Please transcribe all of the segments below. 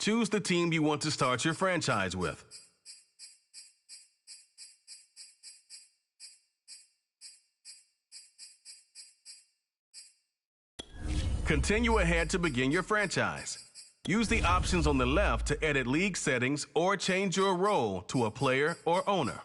choose the team you want to start your franchise with. Continue ahead to begin your franchise. Use the options on the left to edit league settings or change your role to a player or owner.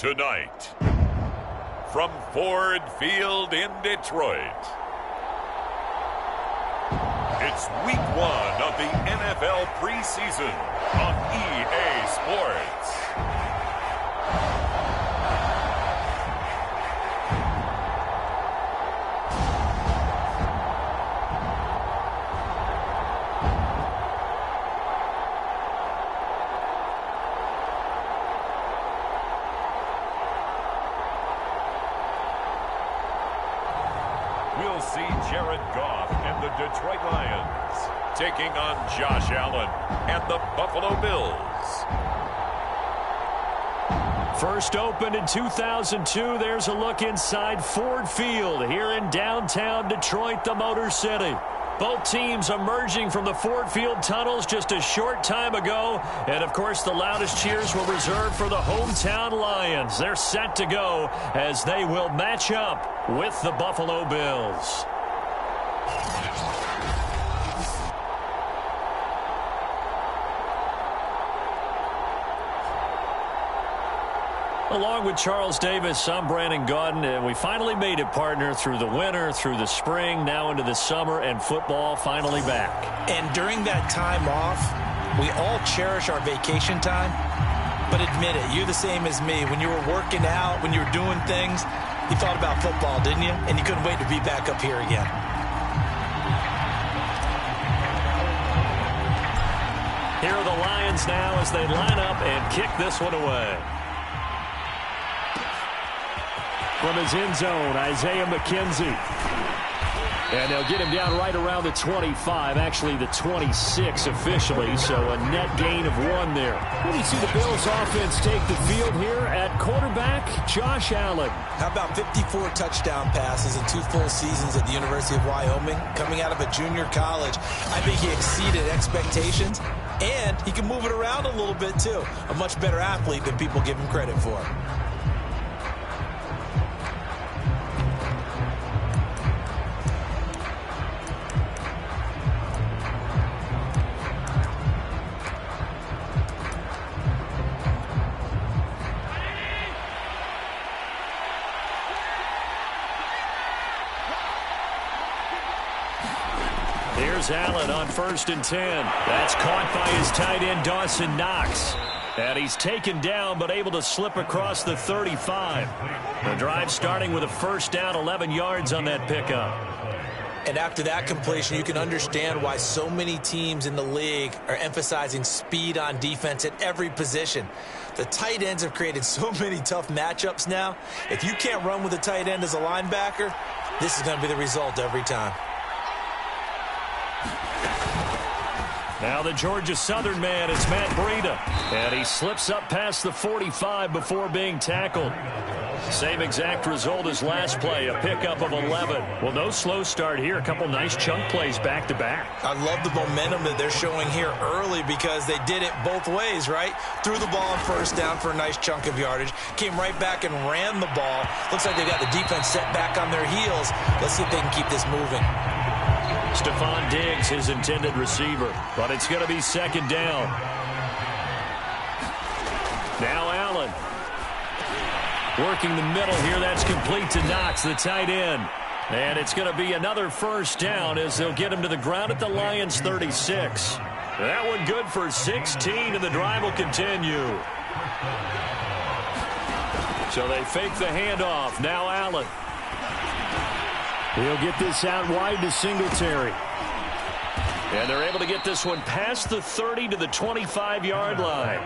Tonight, from Ford Field in Detroit, it's week 1 of the NFL preseason on EA Sports. We'll see Jared Goff and the Detroit Lions taking on Josh Allen and the Buffalo Bills. First opened in 2002, there's a look inside Ford Field here in downtown Detroit, the Motor City. Both teams emerging from the Ford Field tunnels just a short time ago. And, of course, the loudest cheers were reserved for the hometown Lions. They're set to go as they will match up with the Buffalo Bills. Along with Charles Davis, I'm Brandon Gaudin, and we finally made it, partner, through the winter, through the spring, now into the summer, and football finally back. And during that time off, we all cherish our vacation time. But admit it, you're the same as me. When you were working out, when you were doing things, you thought about football, didn't you? And you couldn't wait to be back up here again. Here are the Lions now as they line up and kick this one away. From his end zone, Isaiah McKenzie. And they'll get him down right around the 25, actually the 26 officially, so a net gain of 1 there. What do you see the Bills offense take the field here at quarterback? Josh Allen. How about 54 touchdown passes in 2 full seasons at the University of Wyoming, coming out of a junior college? I think he exceeded expectations, and he can move it around a little bit too. A much better athlete than people give him credit for. Here's Allen on 1st and 10. That's caught by his tight end, Dawson Knox. And he's taken down, but able to slip across the 35. The drive starting with a first down, 11 yards on that pickup. And after that completion, you can understand why so many teams in the league are emphasizing speed on defense at every position. The tight ends have created so many tough matchups now. If you can't run with a tight end as a linebacker, this is going to be the result every time. Now the Georgia Southern man, it's Matt Breida. And he slips up past the 45 before being tackled. Same exact result as last play, a pickup of 11. Well, no slow start here. A couple nice chunk plays back-to-back. I love the momentum that they're showing here early because they did it both ways, right? Threw the ball on first down for a nice chunk of yardage. Came right back and ran the ball. Looks like they got the defense set back on their heels. Let's see if they can keep this moving. Stephon Diggs, his intended receiver. But it's going to be second down. Now Allen. Working the middle here. That's complete to Knox, the tight end. And it's going to be another first down as they'll get him to the ground at the Lions' 36. That one good for 16, and the drive will continue. So they fake the handoff. Now Allen. He'll get this out wide to Singletary. And they're able to get this one past the 30 to the 25-yard line.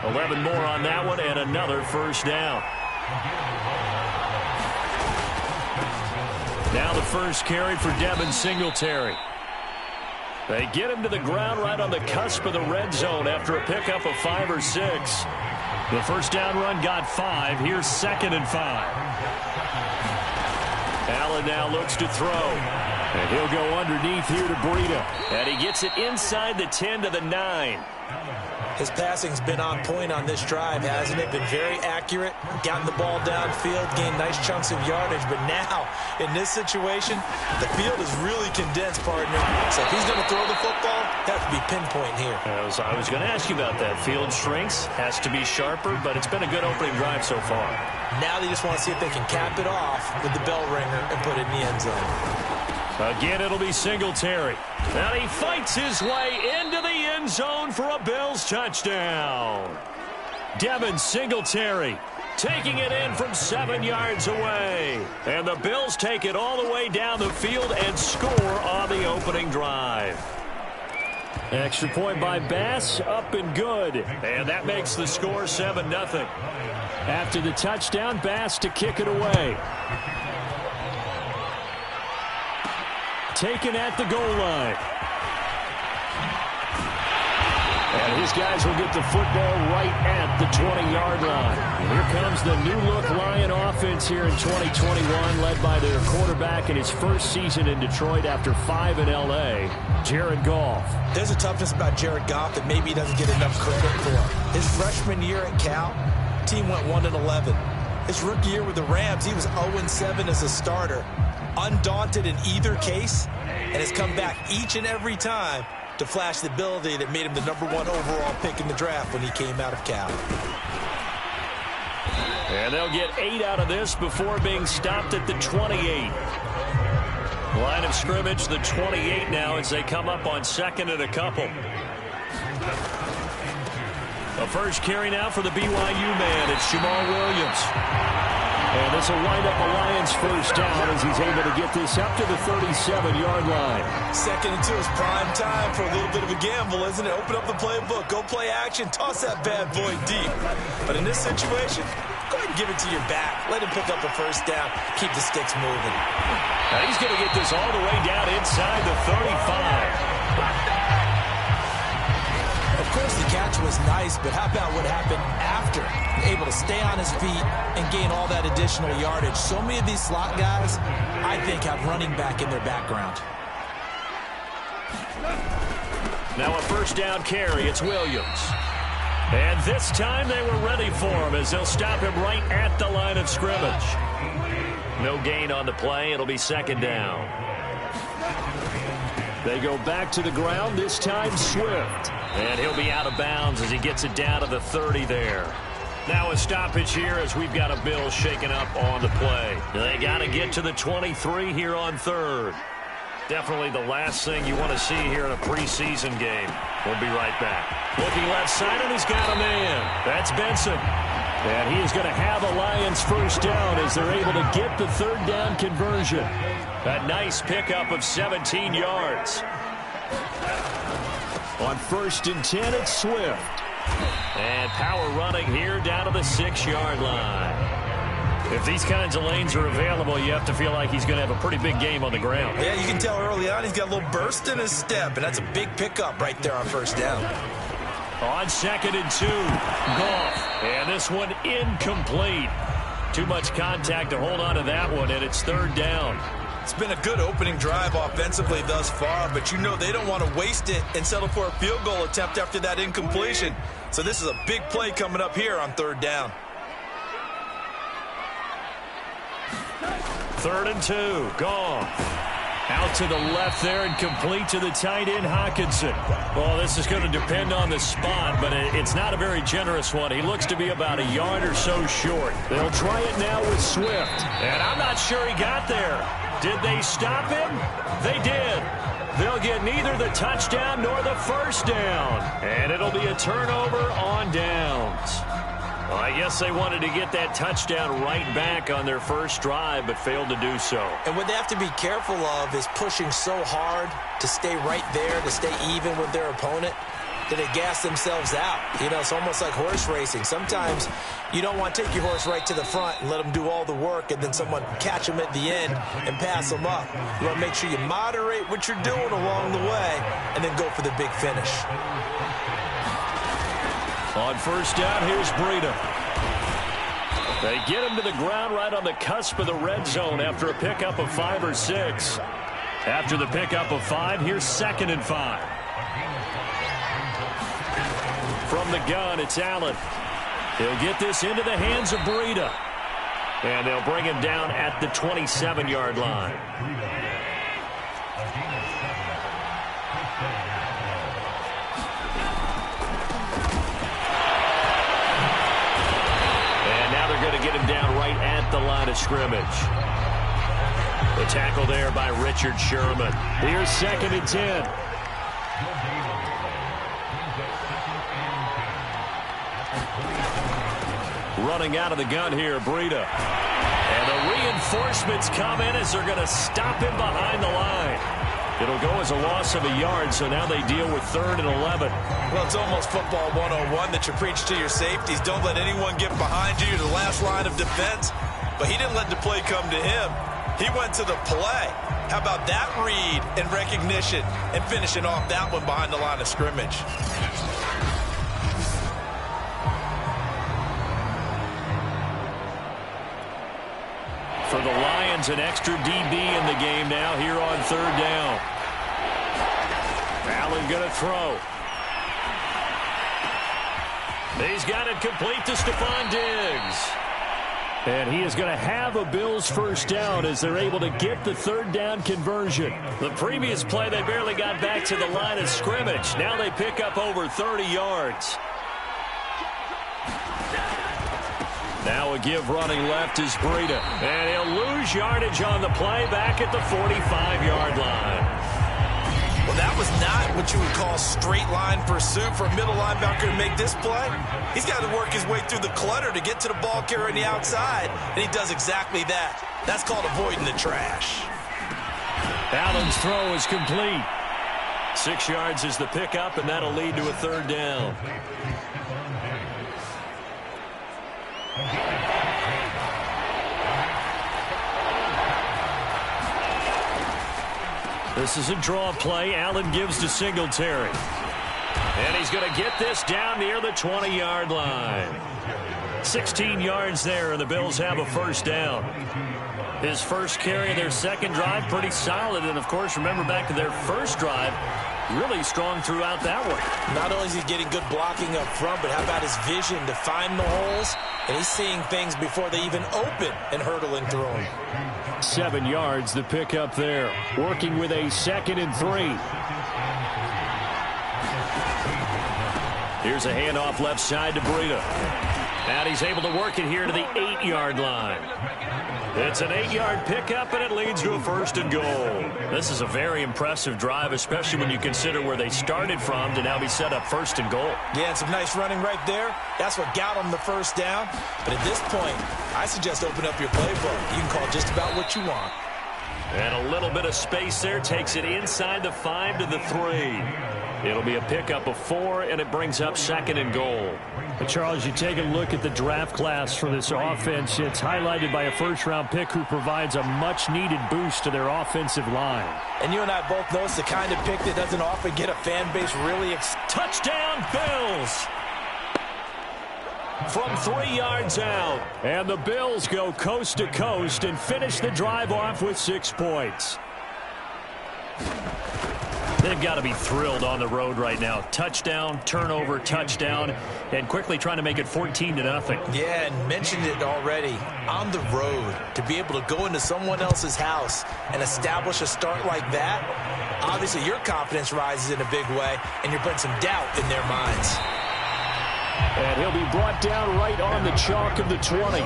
11 more on that one and another first down. Now the first carry for Devin Singletary. They get him to the ground right on the cusp of the red zone after a pickup of 5 or 6. The first down run got 5. Here's 2nd and 5. Allen now looks to throw. And he'll go underneath here to Breida. And he gets it inside the 10 to the 9. His passing's been on point on this drive, hasn't it? Been very accurate, gotten the ball downfield, gained nice chunks of yardage. But now, in this situation, the field is really condensed, partner. So if he's going to throw the football, that has to be pinpoint here. I was going to ask you about that. Field shrinks, has to be sharper, but it's been a good opening drive so far. Now they just want to see if they can cap it off with the bell ringer and put it in the end zone. Again, it'll be Singletary. And he fights his way into the end zone for a Bills touchdown. Devin Singletary taking it in from 7 yards away. And the Bills take it all the way down the field and score on the opening drive. Extra point by Bass, up and good. And that makes the score 7-0. After the touchdown, Bass to kick it away. Taken at the goal line. And his guys will get the football right at the 20-yard line. And here comes the new-look Lion offense here in 2021, led by their quarterback in his first season in Detroit after 5 in L.A., Jared Goff. There's a toughness about Jared Goff that maybe he doesn't get enough credit for. His freshman year at Cal, team went 1-11. His rookie year with the Rams, he was 0-7 as a starter. Undaunted in either case, and has come back each and every time to flash the ability that made him the #1 overall pick in the draft when he came out of Cal. And they'll get 8 out of this before being stopped at the 28. Line of scrimmage, the 28 now as they come up on 2nd and a couple. The first carry now for the BYU man. It's Jamal Williams. And this will wind up a Lions first down as he's able to get this up to the 37-yard line. 2nd and 2 is prime time for a little bit of a gamble, isn't it? Open up the playbook, go play action, toss that bad boy deep. But in this situation, go ahead and give it to your back. Let him pick up a first down. Keep the sticks moving. Now he's going to get this all the way down inside the 35. Of course, the catch was nice, but how about what happened after? Able to stay on his feet and gain all that additional yardage. So many of these slot guys, I think, have running back in their background. Now a first down carry. It's Williams. And this time they were ready for him as they'll stop him right at the line of scrimmage. No gain on the play. It'll be 2nd down. They go back to the ground, this time Swift. And he'll be out of bounds as he gets it down to the 30 there. Now a stoppage here as we've got a Bills shaken up on the play. They got to get to the 23 here on 3rd. Definitely the last thing you want to see here in a preseason game. We'll be right back. Looking left side, and he's got a man. That's Benson. And he is going to have a Lions first down as they're able to get the 3rd down conversion. A nice pickup of 17 yards. On 1st and 10, it's Swift. And power running here down to the 6-yard line. If these kinds of lanes are available, you have to feel like he's going to have a pretty big game on the ground. Yeah, you can tell early on he's got a little burst in his step, and that's a big pickup right there on 1st down. On 2nd and 2, Goff. And this one incomplete. Too much contact to hold on to that one, and it's 3rd down. It's been a good opening drive offensively thus far, but you know they don't want to waste it and settle for a field goal attempt after that incompletion. So this is a big play coming up here on 3rd down. 3rd and 2, Goff. Out to the left there and complete to the tight end, Hockenson. Well, this is going to depend on the spot, but it's not a very generous one. He looks to be about a yard or so short. They'll try it now with Swift. And I'm not sure he got there. Did they stop him? They did. They'll get neither the touchdown nor the first down. And it'll be a turnover on downs. Well, I guess they wanted to get that touchdown right back on their first drive, but failed to do so. And what they have to be careful of is pushing so hard to stay right there, to stay even with their opponent, that they gas themselves out. You know, it's almost like horse racing. Sometimes you don't want to take your horse right to the front and let them do all the work, and then someone catch them at the end and pass them up. You want to make sure you moderate what you're doing along the way and then go for the big finish. On first down, here's Breida. They get him to the ground right on the cusp of the red zone after a pickup of 5 or 6. After the pickup of 5, here's 2nd and 5. From the gun, it's Allen. He'll get this into the hands of Breida. And they'll bring him down at the 27-yard line. And now they're going to get him down right at the line of scrimmage. The tackle there by Richard Sherman. Here's 2nd and 10. Running out of the gun here, Breida. And the reinforcements come in as they're going to stop him behind the line. It'll go as a loss of a yard, so now they deal with 3rd and 11. Well, it's almost football 101 that you preach to your safeties. Don't let anyone get behind you. You're the last line of defense. But he didn't let the play come to him. He went to the play. How about that read and recognition and finishing off that one behind the line of scrimmage? For the Lions, an extra DB in the game now here on 3rd down. Allen going to throw. He's got it complete to Stephon Diggs. And he is going to have a Bills first down as they're able to get the 3rd down conversion. The previous play, they barely got back to the line of scrimmage. Now they pick up over 30 yards. Now a give running left is Breida. And he'll lose yardage on the play back at the 45-yard line. Well, that was not what you would call straight line pursuit for a middle linebacker to make this play. He's got to work his way through the clutter to get to the ball carrier on the outside, and he does exactly that. That's called avoiding the trash. Allen's throw is complete. 6 yards is the pickup, and that'll lead to a 3rd down. This is a draw play. Allen gives to Singletary. And he's going to get this down near the 20-yard line. 16 yards there, and the Bills have a first down. His first carry of their second drive, pretty solid. And, of course, remember back to their first drive, really strong throughout that one. Not only is he getting good blocking up front, but how about his vision to find the holes? And he's seeing things before they even open and hurdling through them. 7 yards, the pickup there. Working with a 2nd and 3. Here's a handoff left side to Breida. And he's able to work it here to the 8-yard line. It's an 8-yard pickup, and it leads to a 1st and goal. This is a very impressive drive, especially when you consider where they started from to now be set up 1st and goal. Yeah, and some nice running right there. That's what got them the first down. But at this point, I suggest open up your playbook. You can call just about what you want. And a little bit of space there takes it inside the 5 to the 3. It'll be a pickup of 4, and it brings up 2nd and goal. But Charles, you take a look at the draft class for this offense. It's highlighted by a first-round pick who provides a much-needed boost to their offensive line. And you and I both know it's the kind of pick that doesn't often get a fan base really Touchdown, Bills! From 3 yards out. And the Bills go coast to coast and finish the drive off with 6 points. They've got to be thrilled on the road right now. Touchdown, turnover, touchdown, and quickly trying to make it 14-0. Yeah, and mentioned it already. On the road, to be able to go into someone else's house and establish a start like that, obviously your confidence rises in a big way, and you're putting some doubt in their minds. And he'll be brought down right on the chalk of the 20.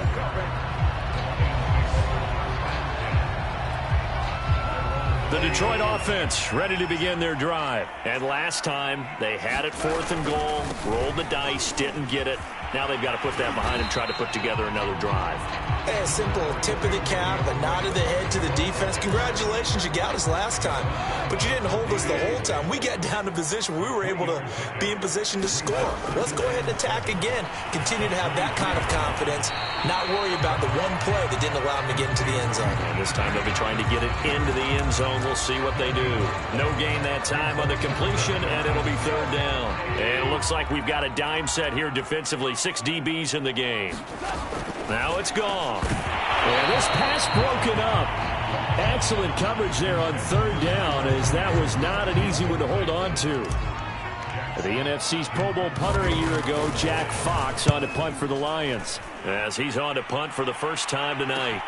The Detroit offense ready to begin their drive. And last time, they had it 4th and goal, rolled the dice, didn't get it. Now they've got to put that behind them, try to put together another drive. A simple tip of the cap, a nod of the head to the defense. Congratulations, you got us last time. But you didn't hold us the whole time. We got down to position where we were able to be in position to score. Let's go ahead and attack again. Continue to have that kind of confidence. Not worry about the one play that didn't allow them to get into the end zone. And this time they'll be trying to get it into the end zone. We'll see what they do. No gain that time on the completion, and it'll be 3rd down. And it looks like we've got a dime set here defensively. 6 DBs in the game. Now it's gone. And this pass broken up. Excellent coverage there on 3rd down, as that was not an easy one to hold on to. The NFC's Pro Bowl punter a year ago, Jack Fox, on to punt for the Lions. As he's on to punt for the first time tonight.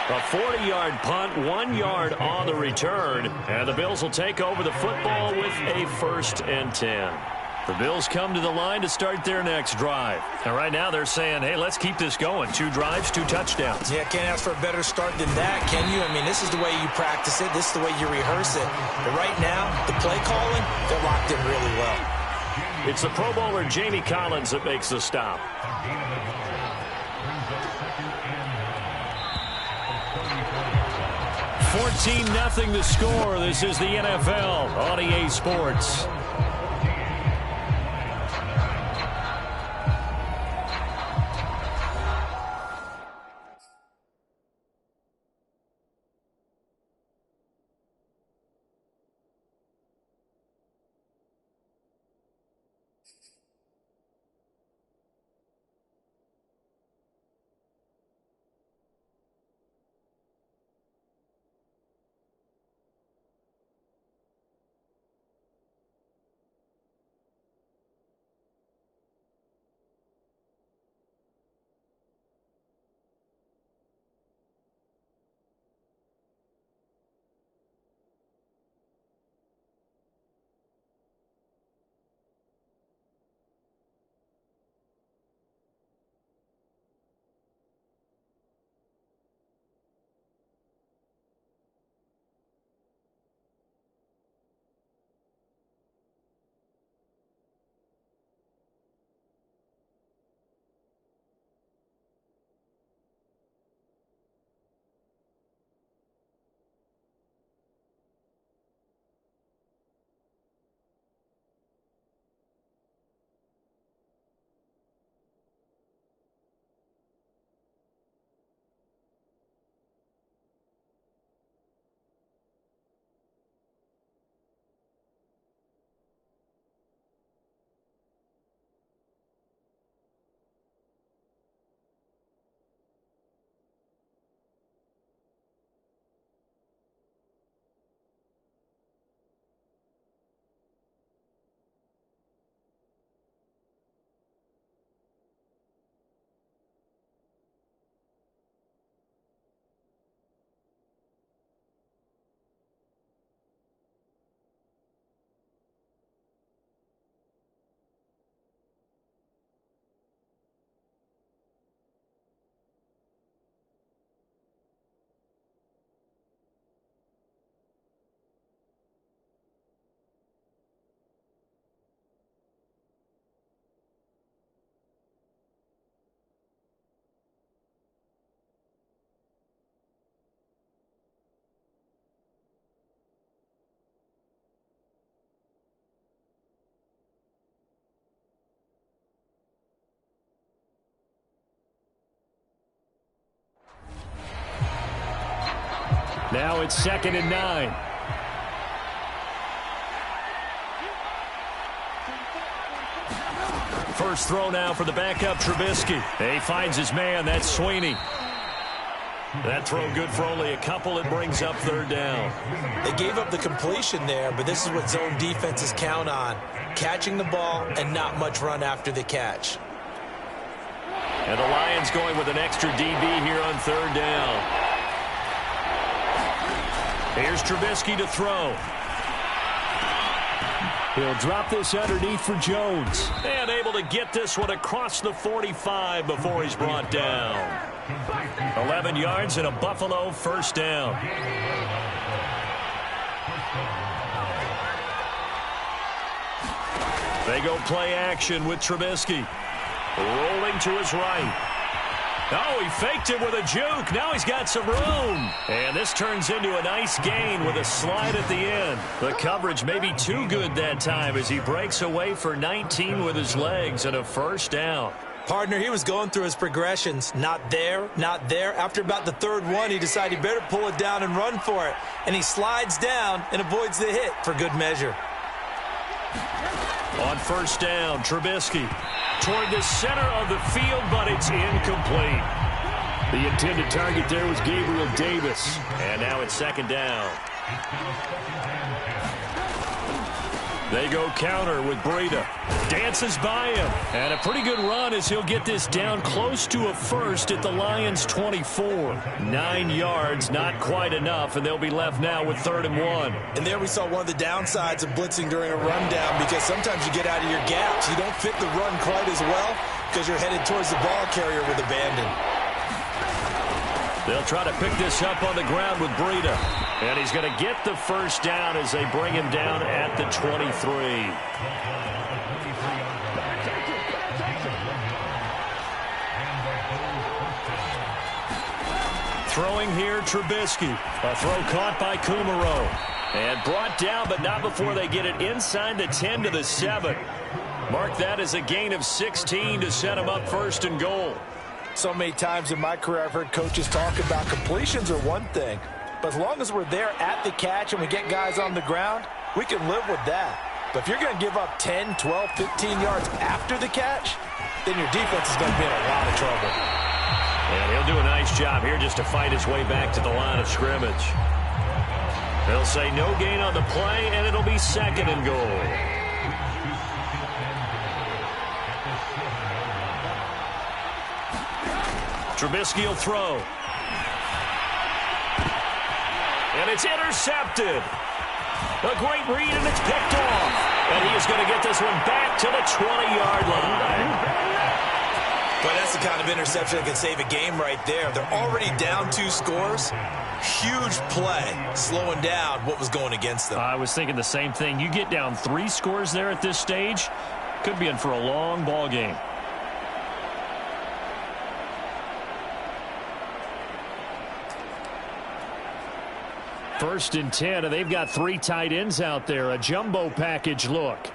A 40-yard punt, 1 yard on the return. And the Bills will take over the football with a 1st and 10. The Bills come to the line to start their next drive. And right now they're saying, hey, let's keep this going. 2 drives, 2 touchdowns. Yeah, can't ask for a better start than that, can you? I mean, this is the way you practice it. This is the way you rehearse it. But right now, the play calling, they're locked in really well. It's the Pro Bowler Jamie Collins that makes the stop. 14-0 the score. This is the NFL on EA Sports. Now it's 2nd and 9. First throw now for the backup Trubisky. He finds his man. That's Sweeney. That throw good for only a couple. It brings up 3rd down. They gave up the completion there, but this is what zone defenses count on. Catching the ball and not much run after the catch. And the Lions going with an extra DB here on 3rd down. Here's Trubisky to throw. He'll drop this underneath for Jones. And able to get this one across the 45 before he's brought down. 11 yards and a Buffalo 1st down. They go play action with Trubisky. Rolling to his right. Oh, he faked it with a juke. Now he's got some room. And this turns into a nice gain with a slide at the end. The coverage may be too good that time as he breaks away for 19 with his legs and a 1st down. Partner, he was going through his progressions. Not there, not there. After about the 3rd one, he decided he better pull it down and run for it. And he slides down and avoids the hit for good measure. On 1st down, Trubisky toward the center of the field, but it's incomplete. The intended target there was Gabriel Davis. And now it's 2nd down. They go counter with Breida. Dances by him. And a pretty good run as he'll get this down close to a first at the Lions' 24. 9 yards, not quite enough, and they'll be left now with 3rd and 1. And there we saw one of the downsides of blitzing during a rundown, because sometimes you get out of your gaps. You don't fit the run quite as well because you're headed towards the ball carrier with abandon. They'll try to pick this up on the ground with Breida. And he's going to get the first down as they bring him down at the 23. Throwing here, Trubisky. A throw caught by Kumaro. And brought down, but not before they get it inside the 10 to the 7. Mark that as a gain of 16 to set him up 1st and goal. So many times in my career I've heard coaches talk about completions are one thing, but as long as we're there at the catch and we get guys on the ground, we can live with that. But if you're going to give up 10, 12, 15 yards after the catch, then your defense is going to be in a lot of trouble. And he'll do a nice job here just to fight his way back to the line of scrimmage. They'll say no gain on the play, and it'll be 2nd and goal. Trubisky will throw. And it's intercepted. A great read, and it's picked off. And he is going to get this one back to the 20-yard line. But that's the kind of interception that can save a game right there. They're already down 2 scores. Huge play, slowing down what was going against them. I was thinking the same thing. You get down 3 scores there at this stage, could be in for a long ball game. First and 10, and they've got 3 tight ends out there. A jumbo package look.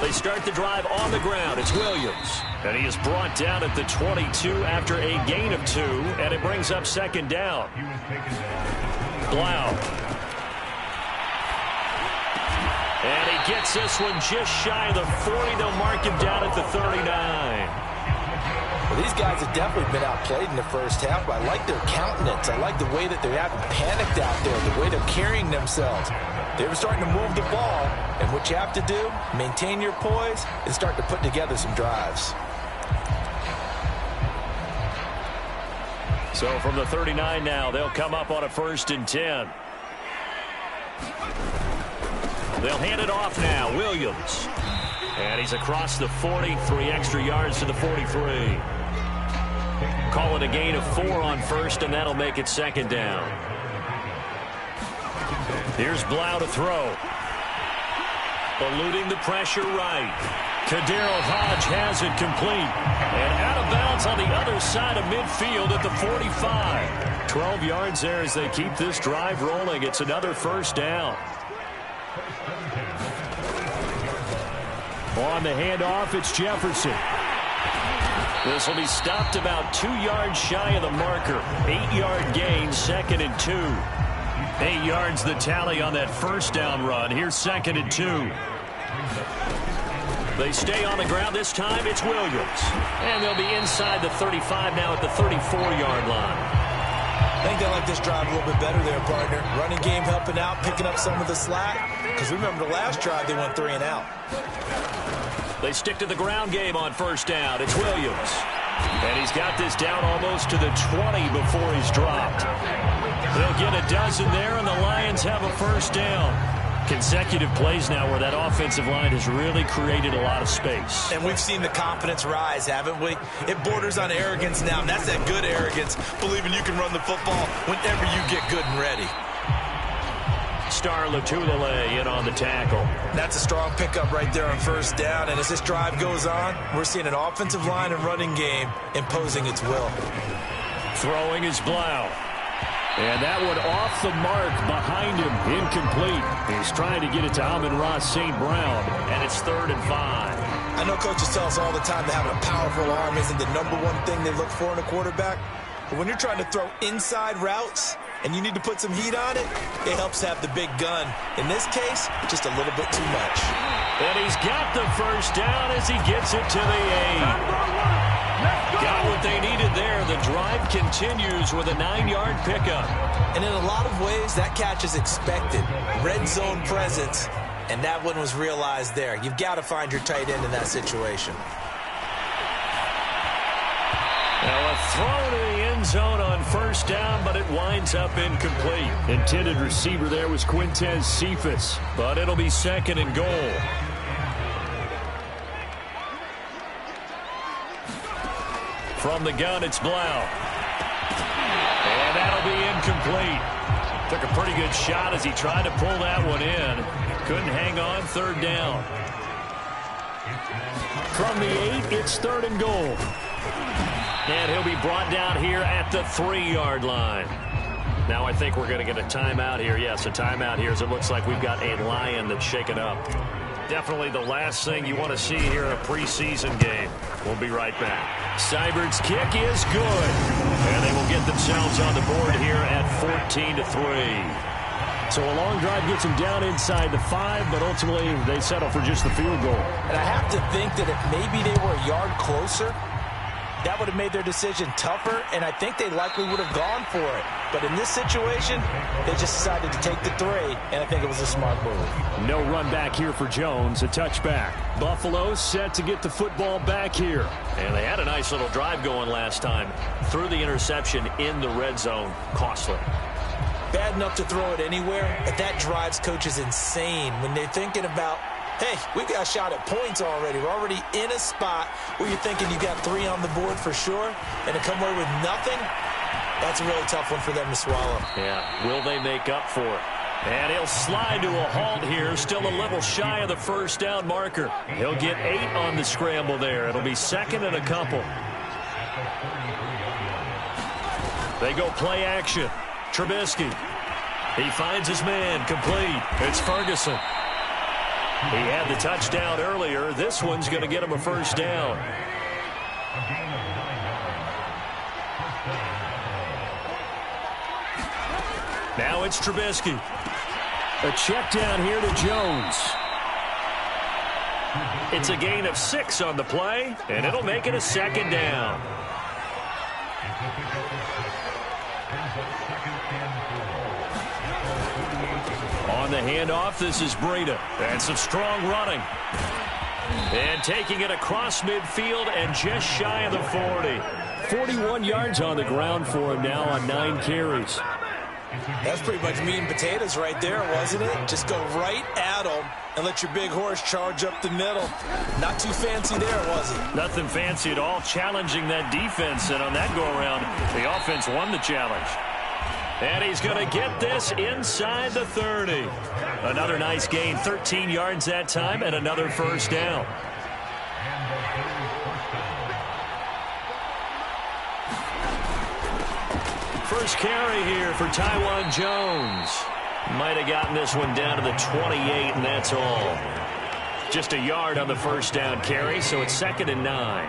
They start the drive on the ground. It's Williams. And he is brought down at the 22 after a gain of 2, and it brings up 2nd down. Blau. And he gets this one just shy of the 40. They'll mark him down at the 39. Well, these guys have definitely been outplayed in the first half, but I like their countenance. I like the way that they haven't panicked out there, the way they're carrying themselves. They were starting to move the ball, and what you have to do, maintain your poise and start to put together some drives. So from the 39 now, they'll come up on a 1st and 10. They'll hand it off now, Williams. And he's across the 40, 3 extra yards to the 43. Call it a gain of 4 on 1st, and that'll make it 2nd down. Here's Blau to throw. Eluding the pressure right. Kadero Hodge has it complete. And out of bounds on the other side of midfield at the 45. 12 yards there as they keep this drive rolling. It's another 1st down. On the handoff, it's Jefferson. This will be stopped about 2 yards shy of the marker. 8-yard gain, 2nd and 2. 8 yards the tally on that 1st down run. Here's 2nd and 2. They stay on the ground this time. It's Williams. And they'll be inside the 35 now at the 34-yard line. I think they like this drive a little bit better there, partner. Running game helping out, picking up some of the slack. Because remember the last drive, they went 3 and out. They stick to the ground game on 1st down. It's Williams. And he's got this down almost to the 20 before he's dropped. They'll get a dozen there, and the Lions have a 1st down. Consecutive plays now where that offensive line has really created a lot of space. And we've seen the confidence rise, haven't we? It borders on arrogance now, and that's that good arrogance, believing you can run the football whenever you get good and ready. Star Latulele in on the tackle. That's a strong pickup right there on 1st down, and as this drive goes on, we're seeing an offensive line and running game imposing its will. Throwing is Blau. And that one off the mark behind him, incomplete. He's trying to get it to Amon-Ra St. Brown, and it's 3rd and 5. I know coaches tell us all the time that having a powerful arm isn't the #1 thing they look for in a quarterback. But when you're trying to throw inside routes and you need to put some heat on it, it helps to have the big gun. In this case, just a little bit too much. And he's got the 1st down as he gets it to the 8. Got what they needed there. The drive continues with a 9-yard pickup. And in a lot of ways, that catch is expected. Red zone presence. And that one was realized there. You've got to find your tight end in that situation. Now a throw to the end zone on first down, but it winds up incomplete. Intended receiver there was Quintez Cephas, but it'll be second and goal. From the gun, it's Blau. And that'll be incomplete. Took a pretty good shot as he tried to pull that one in. Couldn't hang on, third down. From the 8, it's third and goal. And he'll be brought down here at the 3-yard line. Now I think we're going to get a timeout here. Yes, a timeout here as it looks like we've got a Lion that's shaken up. Definitely the last thing you want to see here in a preseason game. We'll be right back. Seibert's kick is good. And they will get themselves on the board here at 14-3. So a long drive gets them down inside the 5, but ultimately they settle for just the field goal. And I have to think that if maybe they were a yard closer, that would have made their decision tougher, and I think they likely would have gone for it. But in this situation, they just decided to take the 3, and I think it was a smart move. No run back here for Jones, a touchback. Buffalo set to get the football back here. And they had a nice little drive going last time. Threw the interception in the red zone. Costly. Bad enough to throw it anywhere, but that drives coaches insane when they're thinking about, hey, we've got a shot at points already. We're already in a spot where you're thinking you got 3 on the board for sure, and to come away with nothing, that's a really tough one for them to swallow. Yeah, will they make up for it? And he'll slide to a halt here, still a little shy of the first down marker. He'll get 8 on the scramble there. It'll be second and a couple. They go play action. Trubisky. He finds his man, complete. It's Ferguson. He had the touchdown earlier. This one's going to get him a first down. Now it's Trubisky. A check down here to Jones. It's a gain of 6 on the play, and it'll make it a second down. On the handoff, this is Breida. And some strong running. And taking it across midfield and just shy of the 40. 41 yards on the ground for him now on 9 carries. That's pretty much meat and potatoes right there, wasn't it? Just go right at them and let your big horse charge up the middle. Not too fancy there, was it? Nothing fancy at all, challenging that defense. And on that go-around, the offense won the challenge. And he's going to get this inside the 30. Another nice gain, 13 yards that time, and another first down. First carry here for Taiwan Jones. Might have gotten this one down to the 28, and that's all. Just a yard on the first down carry, so it's second and 9.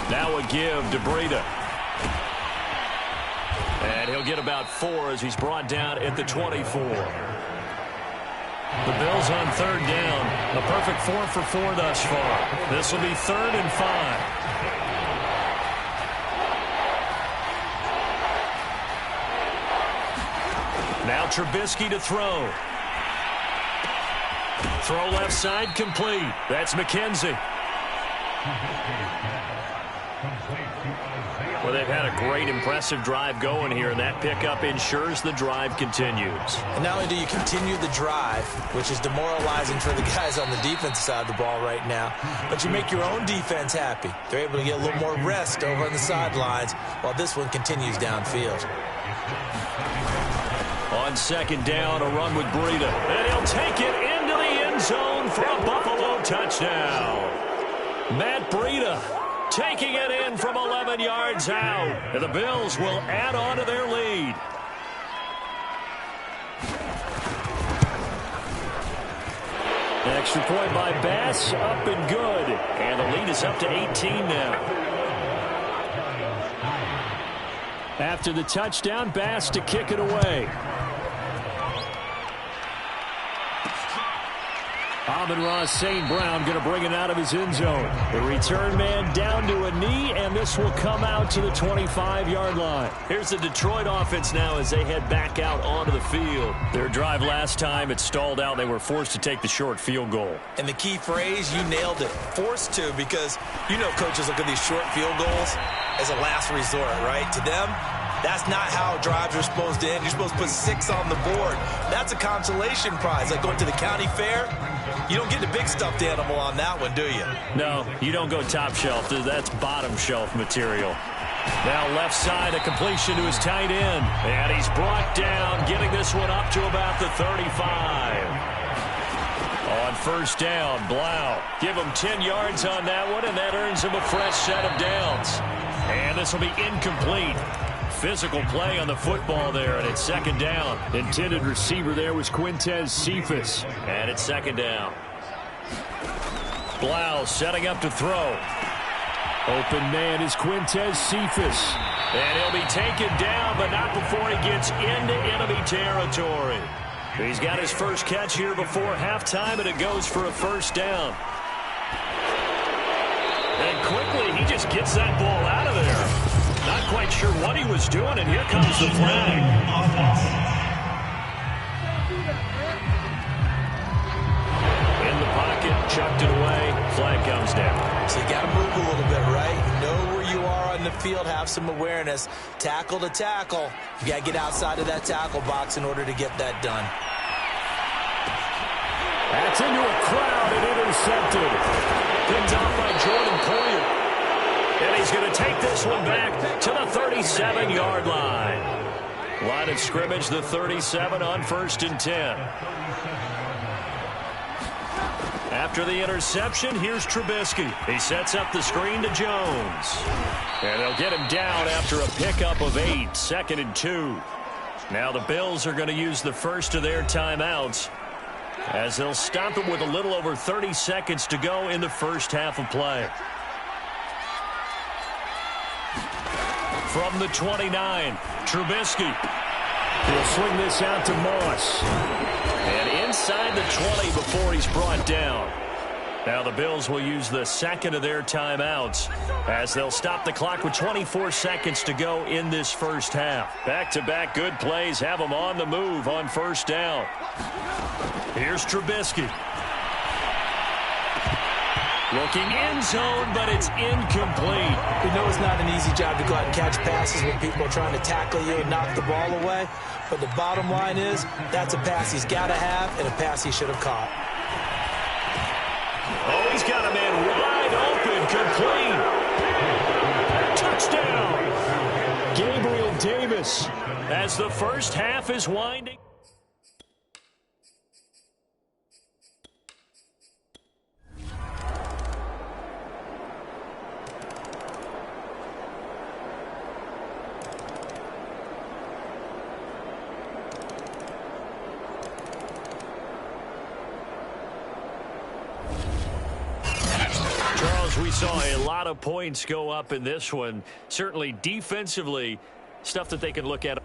Now a give to Breida. And he'll get about 4 as he's brought down at the 24. The Bills on third down. A perfect 4 for 4 thus far. This will be third and 5. Now Trubisky to throw. Throw left side complete. That's McKenzie. Well, they've had a great, impressive drive going here, and that pickup ensures the drive continues. And not only do you continue the drive, which is demoralizing for the guys on the defensive side of the ball right now, but you make your own defense happy. They're able to get a little more rest over on the sidelines while this one continues downfield. On second down, a run with Breida. And he'll take it into the end zone for a Buffalo touchdown. Matt Breida taking it in from 11 yards out. And the Bills will add on to their lead. Extra point by Bass, up and good. And the lead is up to 18 now. After the touchdown, Bass to kick it away. Amon-Ra St. Brown going to bring it out of his end zone. The return man down to a knee, and this will come out to the 25-yard line. Here's the Detroit offense now as they head back out onto the field. Their drive last time, it stalled out. They were forced to take the short field goal. And the key phrase, you nailed it, forced to, because you know coaches look at these short field goals as a last resort, right? To them, that's not how drives are supposed to end. You're supposed to put 6 on the board. That's a consolation prize, like going to the county fair. You don't get the big stuffed animal on that one, do you? No, you don't go top shelf. That's bottom shelf material. Now left side, a completion to his tight end. And he's brought down, getting this one up to about the 35. On first down, Blau. Give him 10 yards on that one, and that earns him a fresh set of downs. And this will be incomplete. Physical play on the football there, and it's second down. Intended receiver there was Quintez Cephas. And it's second down. Blau setting up to throw. Open man is Quintez Cephas. And he'll be taken down, but not before he gets into enemy territory. He's got his first catch here before halftime, and it goes for a first down. And quickly, he just gets that ball out of there. Not quite sure what he was doing, and here comes the flag. In the pocket, chucked it away, flag comes down. So you got to move a little bit, right? Know where you are on the field, have some awareness. Tackle to tackle. You got to get outside of that tackle box in order to get that done. That's into a crowd and intercepted. Picked off by Jordan Poyer. And he's going to take this one back to the 37-yard line. Line of scrimmage, the 37 on 1st and 10. After the interception, here's Trubisky. He sets up the screen to Jones. And they'll get him down after a pickup of 8, 2nd and 2. Now the Bills are going to use the first of their timeouts as they'll stop it with a little over 30 seconds to go in the first half of play. From the 29, Trubisky. He'll swing this out to Moss. And inside the 20 before he's brought down. Now the Bills will use the second of their timeouts as they'll stop the clock with 24 seconds to go in this first half. Back-to-back good plays have them on the move on first down. Here's Trubisky. Looking end zone, but it's incomplete. We know it's not an easy job to go out and catch passes when people are trying to tackle you and knock the ball away. But the bottom line is, that's a pass he's got to have and a pass he should have caught. Oh, he's got a man wide open, complete. Touchdown. Gabriel Davis as the first half is winding. We saw a lot of points go up in this one. Certainly defensively, stuff that they can look at.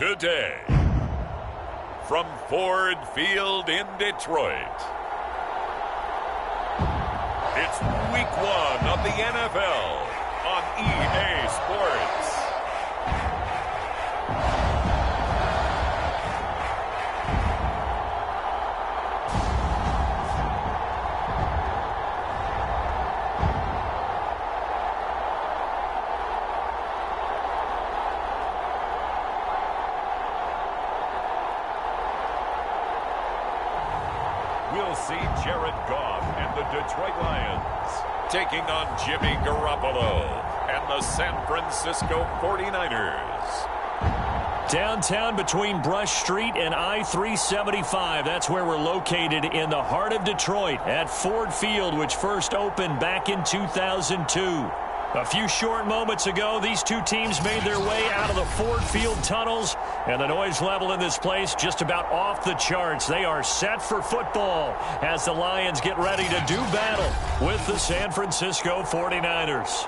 today. From Ford Field in Detroit, it's Week 1 of the NFL on EA Sports. We'll see Jared Goff and the Detroit Lions taking on Jimmy Garoppolo and the San Francisco 49ers. Downtown between Brush Street and I-375. That's where we're located in the heart of Detroit at Ford Field, which first opened back in 2002. A few short moments ago, these two teams made their way out of the Ford Field tunnels, and the noise level in this place just about off the charts. They are set for football as the Lions get ready to do battle with the San Francisco 49ers.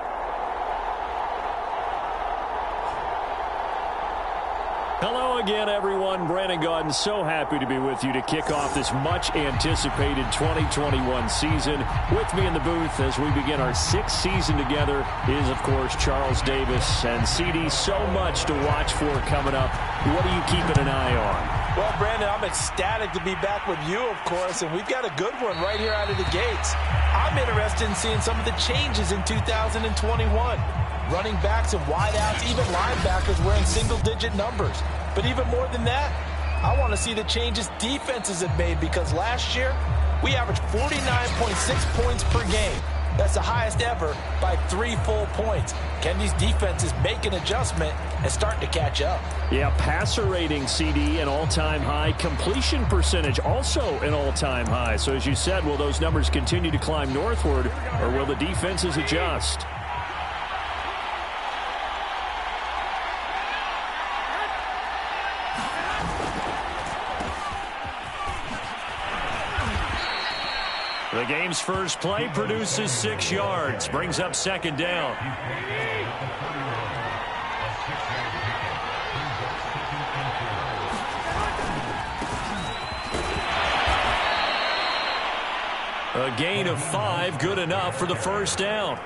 Hello again, everyone. Brandon Gaudin, so happy to be with you to kick off this much-anticipated 2021 season. With me in the booth as we begin our sixth season together is, of course, Charles Davis. And, CD, so much to watch for coming up. What are you keeping an eye on? Well, Brandon, I'm ecstatic to be back with you, of course, and we've got a good one right here out of the gates. I'm interested in seeing some of the changes in 2021. Running backs and wideouts, even linebackers wearing single-digit numbers. But even more than that, I want to see the changes defenses have made, because last year we averaged 49.6 points per game. That's the highest ever by 3 full points. Can these defenses make an adjustment and start to catch up? Yeah, passer rating, CD, an all-time high. Completion percentage, also an all-time high. So as you said, will those numbers continue to climb northward, or will the defenses adjust? The game's first play produces 6 yards, brings up second down. A gain of 5, good enough for the first down.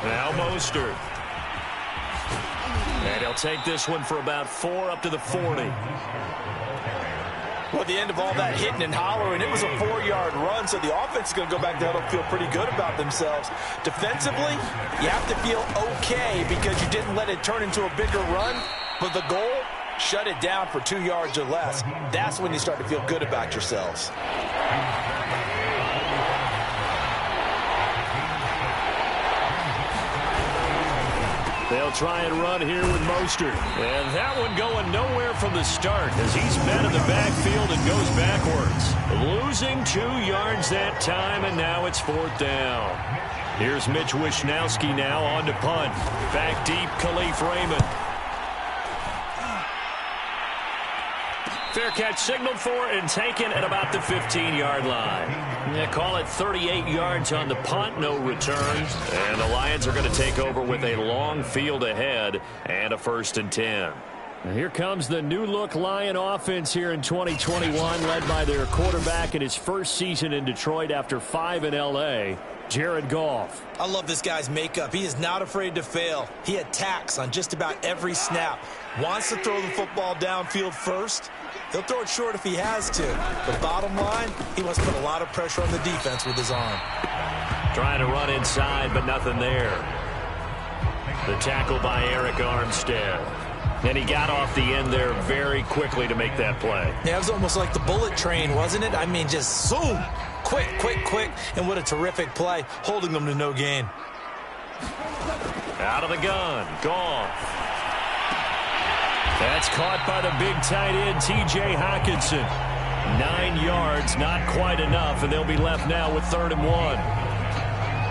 Now Mostert. And he'll take this one for about 4 up to the 40. Well, at the end of all that hitting and hollering, it was a 4-yard run, so the offense is going to go back down and feel pretty good about themselves. Defensively, you have to feel okay because you didn't let it turn into a bigger run, but the goal, shut it down for 2 yards or less. That's when you start to feel good about yourselves. They'll try and run here with Mostert. And that one going nowhere from the start as he's met in the backfield and goes backwards. Losing 2 yards that time, and now it's 4th down. Here's Mitch Wishnowski now on to punt. Back deep, Khalif Raymond. Fair catch signaled for and taken at about the 15-yard line. Yeah, call it 38 yards on the punt, no return. And the Lions are going to take over with a long field ahead and a 1st and 10. And here comes the new-look Lion offense here in 2021, led by their quarterback in his first season in Detroit after 5 in L.A., Jared Goff. I love this guy's makeup. He is not afraid to fail. He attacks on just about every snap. Wants to throw the football downfield first. He'll throw it short if he has to. But bottom line, he wants to put a lot of pressure on the defense with his arm. Trying to run inside, but nothing there. The tackle by Eric Armstead. And he got off the end there very quickly to make that play. Yeah, it was almost like the bullet train, wasn't it? I mean, just zoom. Quick, quick, quick. And what a terrific play, holding them to no gain. Out of the gun. Goff. That's caught by the big tight end, T.J. Hockenson. 9 yards, not quite enough, and they'll be left now with 3rd and 1.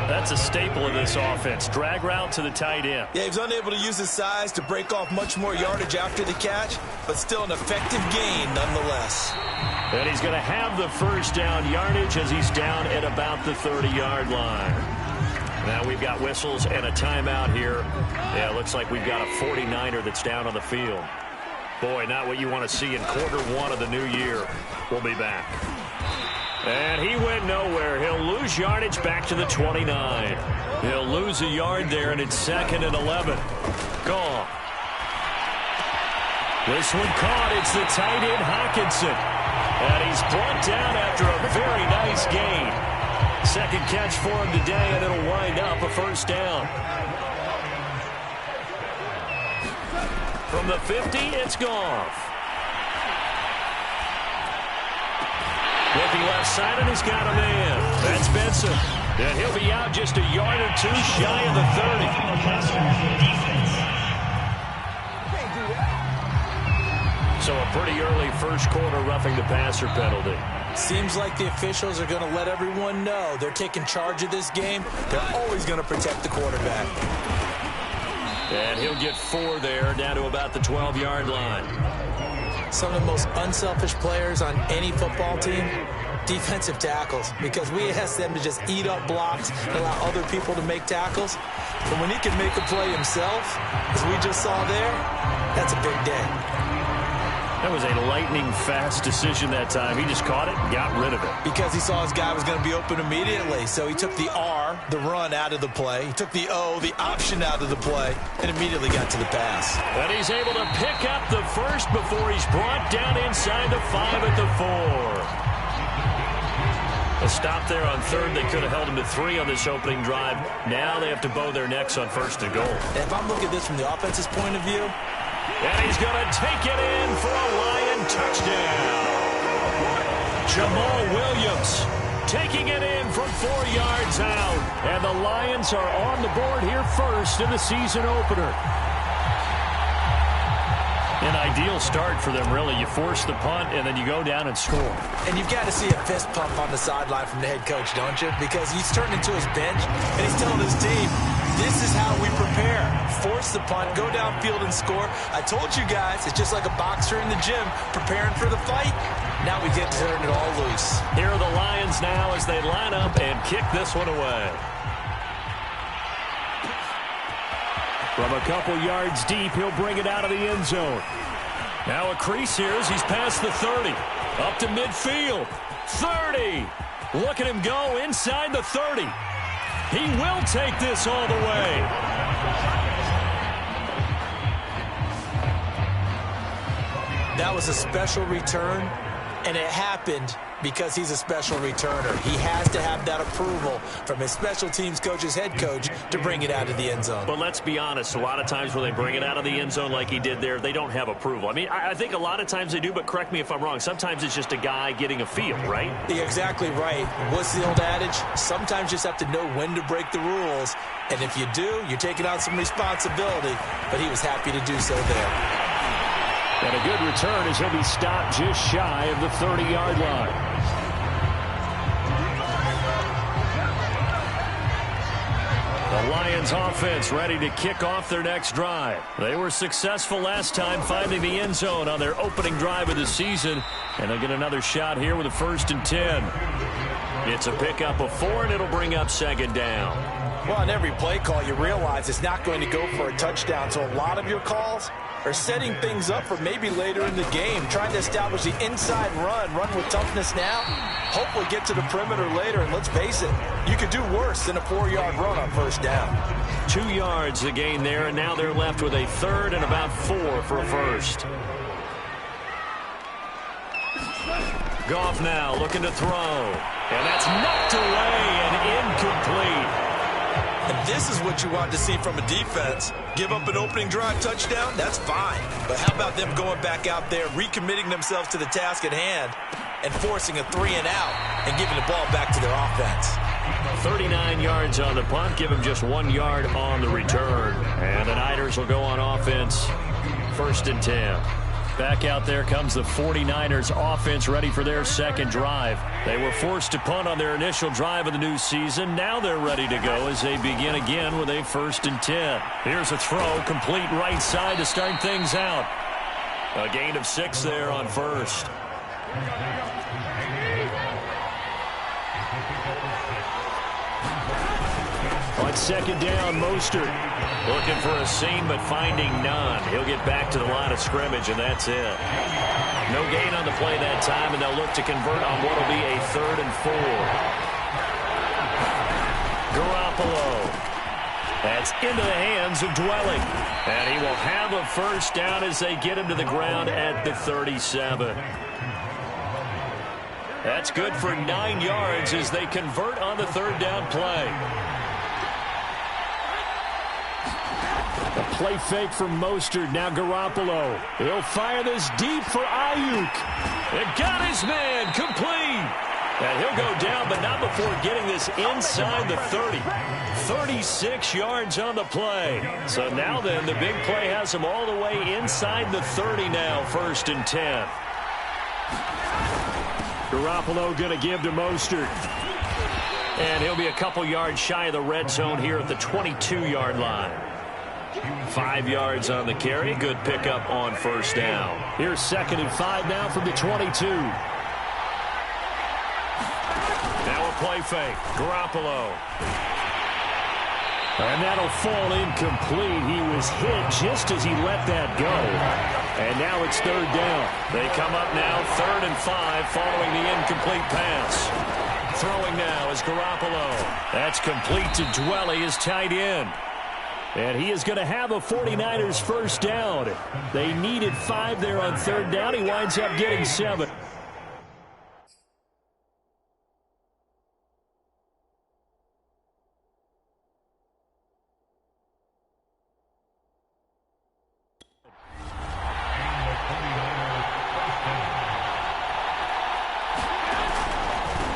That's a staple of this offense. Drag route to the tight end. Yeah, he was unable to use his size to break off much more yardage after the catch, but still an effective gain nonetheless. And he's going to have the first down yardage as he's down at about the 30-yard line. Now we've got whistles and a timeout here. Yeah, it looks like we've got a 49er that's down on the field. Boy, not what you want to see in quarter one of the new year. We'll be back. And he went nowhere. He'll lose yardage back to the 29. He'll lose a yard there, and it's 2nd and 11. Gone. This one caught. It's the tight end, Hockenson. And he's brought down after a very nice gain. Second catch for him today, and it'll wind up a first down. From the 50, it's Goff. Looking left side, and he's got a man. That's Benson. And he'll be out just a yard or two shy of the 30. So a pretty early first quarter roughing the passer penalty. Seems like the officials are going to let everyone know they're taking charge of this game. They're always going to protect the quarterback. And he'll get 4 there, down to about the 12-yard line. Some of the most unselfish players on any football team, defensive tackles, because we ask them to just eat up blocks and allow other people to make tackles. But when he can make a play himself, as we just saw there, that's a big day. That was a lightning-fast decision that time. He just caught it and got rid of it. Because he saw his guy was going to be open immediately. So he took the R, the run, out of the play. He took the O, the option, out of the play, and immediately got to the pass. And he's able to pick up the first before he's brought down inside the 5 at the 4. A stop there on third. They could have held him to 3 on this opening drive. Now they have to bow their necks on 1st and goal. And if I'm looking at this from the offense's point of view, and he's going to take it in for a Lion touchdown. Jamal Williams taking it in from 4 yards out. And the Lions are on the board here first in the season opener. An ideal start for them, really. You force the punt, and then you go down and score. And you've got to see a fist pump on the sideline from the head coach, don't you? Because he's turned into his bench, and he's telling his team, this is how we prepare. Force the punt, go downfield and score. I told you guys, it's just like a boxer in the gym preparing for the fight. Now we get to turn it all loose. Here are the Lions now as they line up and kick this one away. From a couple yards deep, he'll bring it out of the end zone. Now a crease here as he's past the 30. Up to midfield. 30. Look at him go inside the 30. He will take this all the way. That was a special return, and it happened because he's a special returner. He has to have that approval from his special teams coach's head coach to bring it out of the end zone. But let's be honest, a lot of times when they bring it out of the end zone like he did there, they don't have approval. I mean, I think a lot of times they do, but correct me if I'm wrong. Sometimes it's just a guy getting a feel, right? You're exactly right. What's the old adage? Sometimes you just have to know when to break the rules. And if you do, you're taking on some responsibility. But he was happy to do so there. And a good return as he'll be stopped just shy of the 30-yard line. The Lions offense ready to kick off their next drive. They were successful last time finding the end zone on their opening drive of the season. And they'll get another shot here with a 1st and 10. It's a pickup of 4, and it'll bring up 2nd down. Well, on every play call, you realize it's not going to go for a touchdown. So a lot of your calls are setting things up for maybe later in the game, trying to establish the inside run with toughness now, hopefully get to the perimeter later, and let's face it, you could do worse than a 4-yard run on 1st down. 2 yards the gain there, and now they're left with a 3rd and about 4 for a 1st. Goff now looking to throw, and that's knocked away and incomplete. And this is what you want to see from a defense. Give up an opening drive touchdown, that's fine. But how about them going back out there, recommitting themselves to the task at hand, and forcing a 3 and out, and giving the ball back to their offense. 39 yards on the punt, give him just 1 yard on the return. And the Niners will go on offense, 1st and 10. Back out there comes the 49ers offense ready for their 2nd drive. They were forced to punt on their initial drive of the new season. Now they're ready to go as they begin again with a 1st and 10. Here's a throw, complete right side to start things out. A gain of 6 there on 1st. On second down, Mostert looking for a seam but finding none. He'll get back to the line of scrimmage, and that's it. No gain on the play that time, and they'll look to convert on what will be a 3rd and 4. Garoppolo. That's into the hands of Dwelling. And he will have a first down as they get him to the ground at the 37. That's good for 9 yards as they convert on the 3rd down play. A play fake from Mostert. Now Garoppolo. He'll fire this deep for Ayuk. It got his man complete. And he'll go down, but not before getting this inside the 30. 36 yards on the play. So now then, the big play has him all the way inside the 30 now, 1st and 10. Garoppolo going to give to Mostert. And he'll be a couple yards shy of the red zone here at the 22-yard line. 5 yards on the carry. Good pickup on 1st down. Here's 2nd and 5 now from the 22. Now a play fake. Garoppolo. And that'll fall incomplete. He was hit just as he let that go. And now it's 3rd down. They come up now 3rd and 5 following the incomplete pass. Throwing now is Garoppolo. That's complete to Dwelly, his tight end. And he is going to have a 49ers first down. They needed 5 there on 3rd down. He winds up getting 7.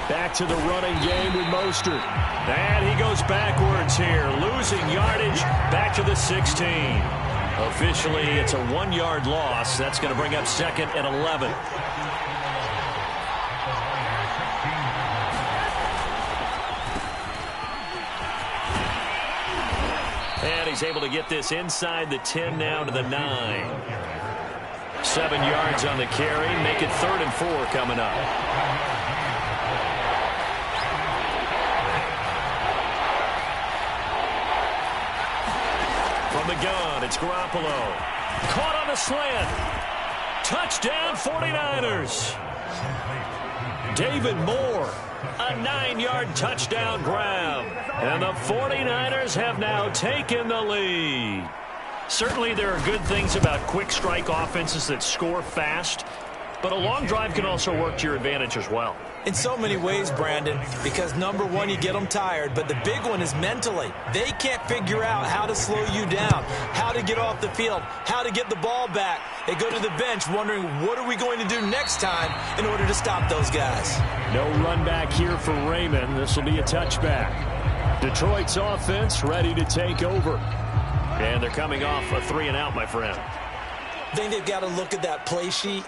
Back to the running game with Mostert. And he goes backwards here, losing yardage back to the 16. Officially, it's a 1-yard loss. That's going to bring up 2nd and 11. And he's able to get this inside the 10 now to the 9. 7 yards on the carry. Make it 3rd and 4 coming up. From the gun, it's Garoppolo. Caught on the slant. Touchdown, 49ers. David Moore, a 9-yard touchdown grab. And the 49ers have now taken the lead. Certainly there are good things about quick strike offenses that score fast, but a long drive can also work to your advantage as well. In so many ways, Brandon, because number one, you get them tired, but the big one is mentally. They can't figure out how to slow you down, how to get off the field, how to get the ball back. They go to the bench wondering, what are we going to do next time in order to stop those guys? No run back here for Raymond. This will be a touchback. Detroit's offense ready to take over. And they're coming off a 3-and-out, my friend. I think they've got to look at that play sheet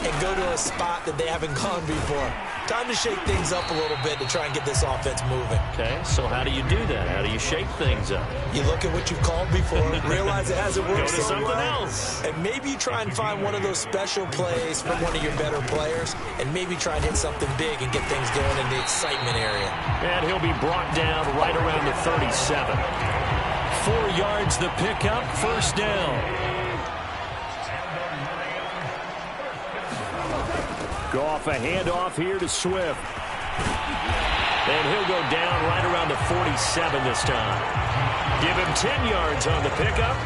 and go to a spot that they haven't gone before. Time to shake things up a little bit to try and get this offense moving. Okay, so how do you do that? How do you shake things up? You look at what you've called before, realize it hasn't worked Go to so something well, else. and maybe you try and find one of those special plays from one of your better players, and maybe try and hit something big and get things going in the excitement area. And he'll be brought down right around the 37. 4 yards the pickup, 1st down. Goff a handoff here to Swift. And he'll go down right around the 47 this time. Give him 10 yards on the pickup,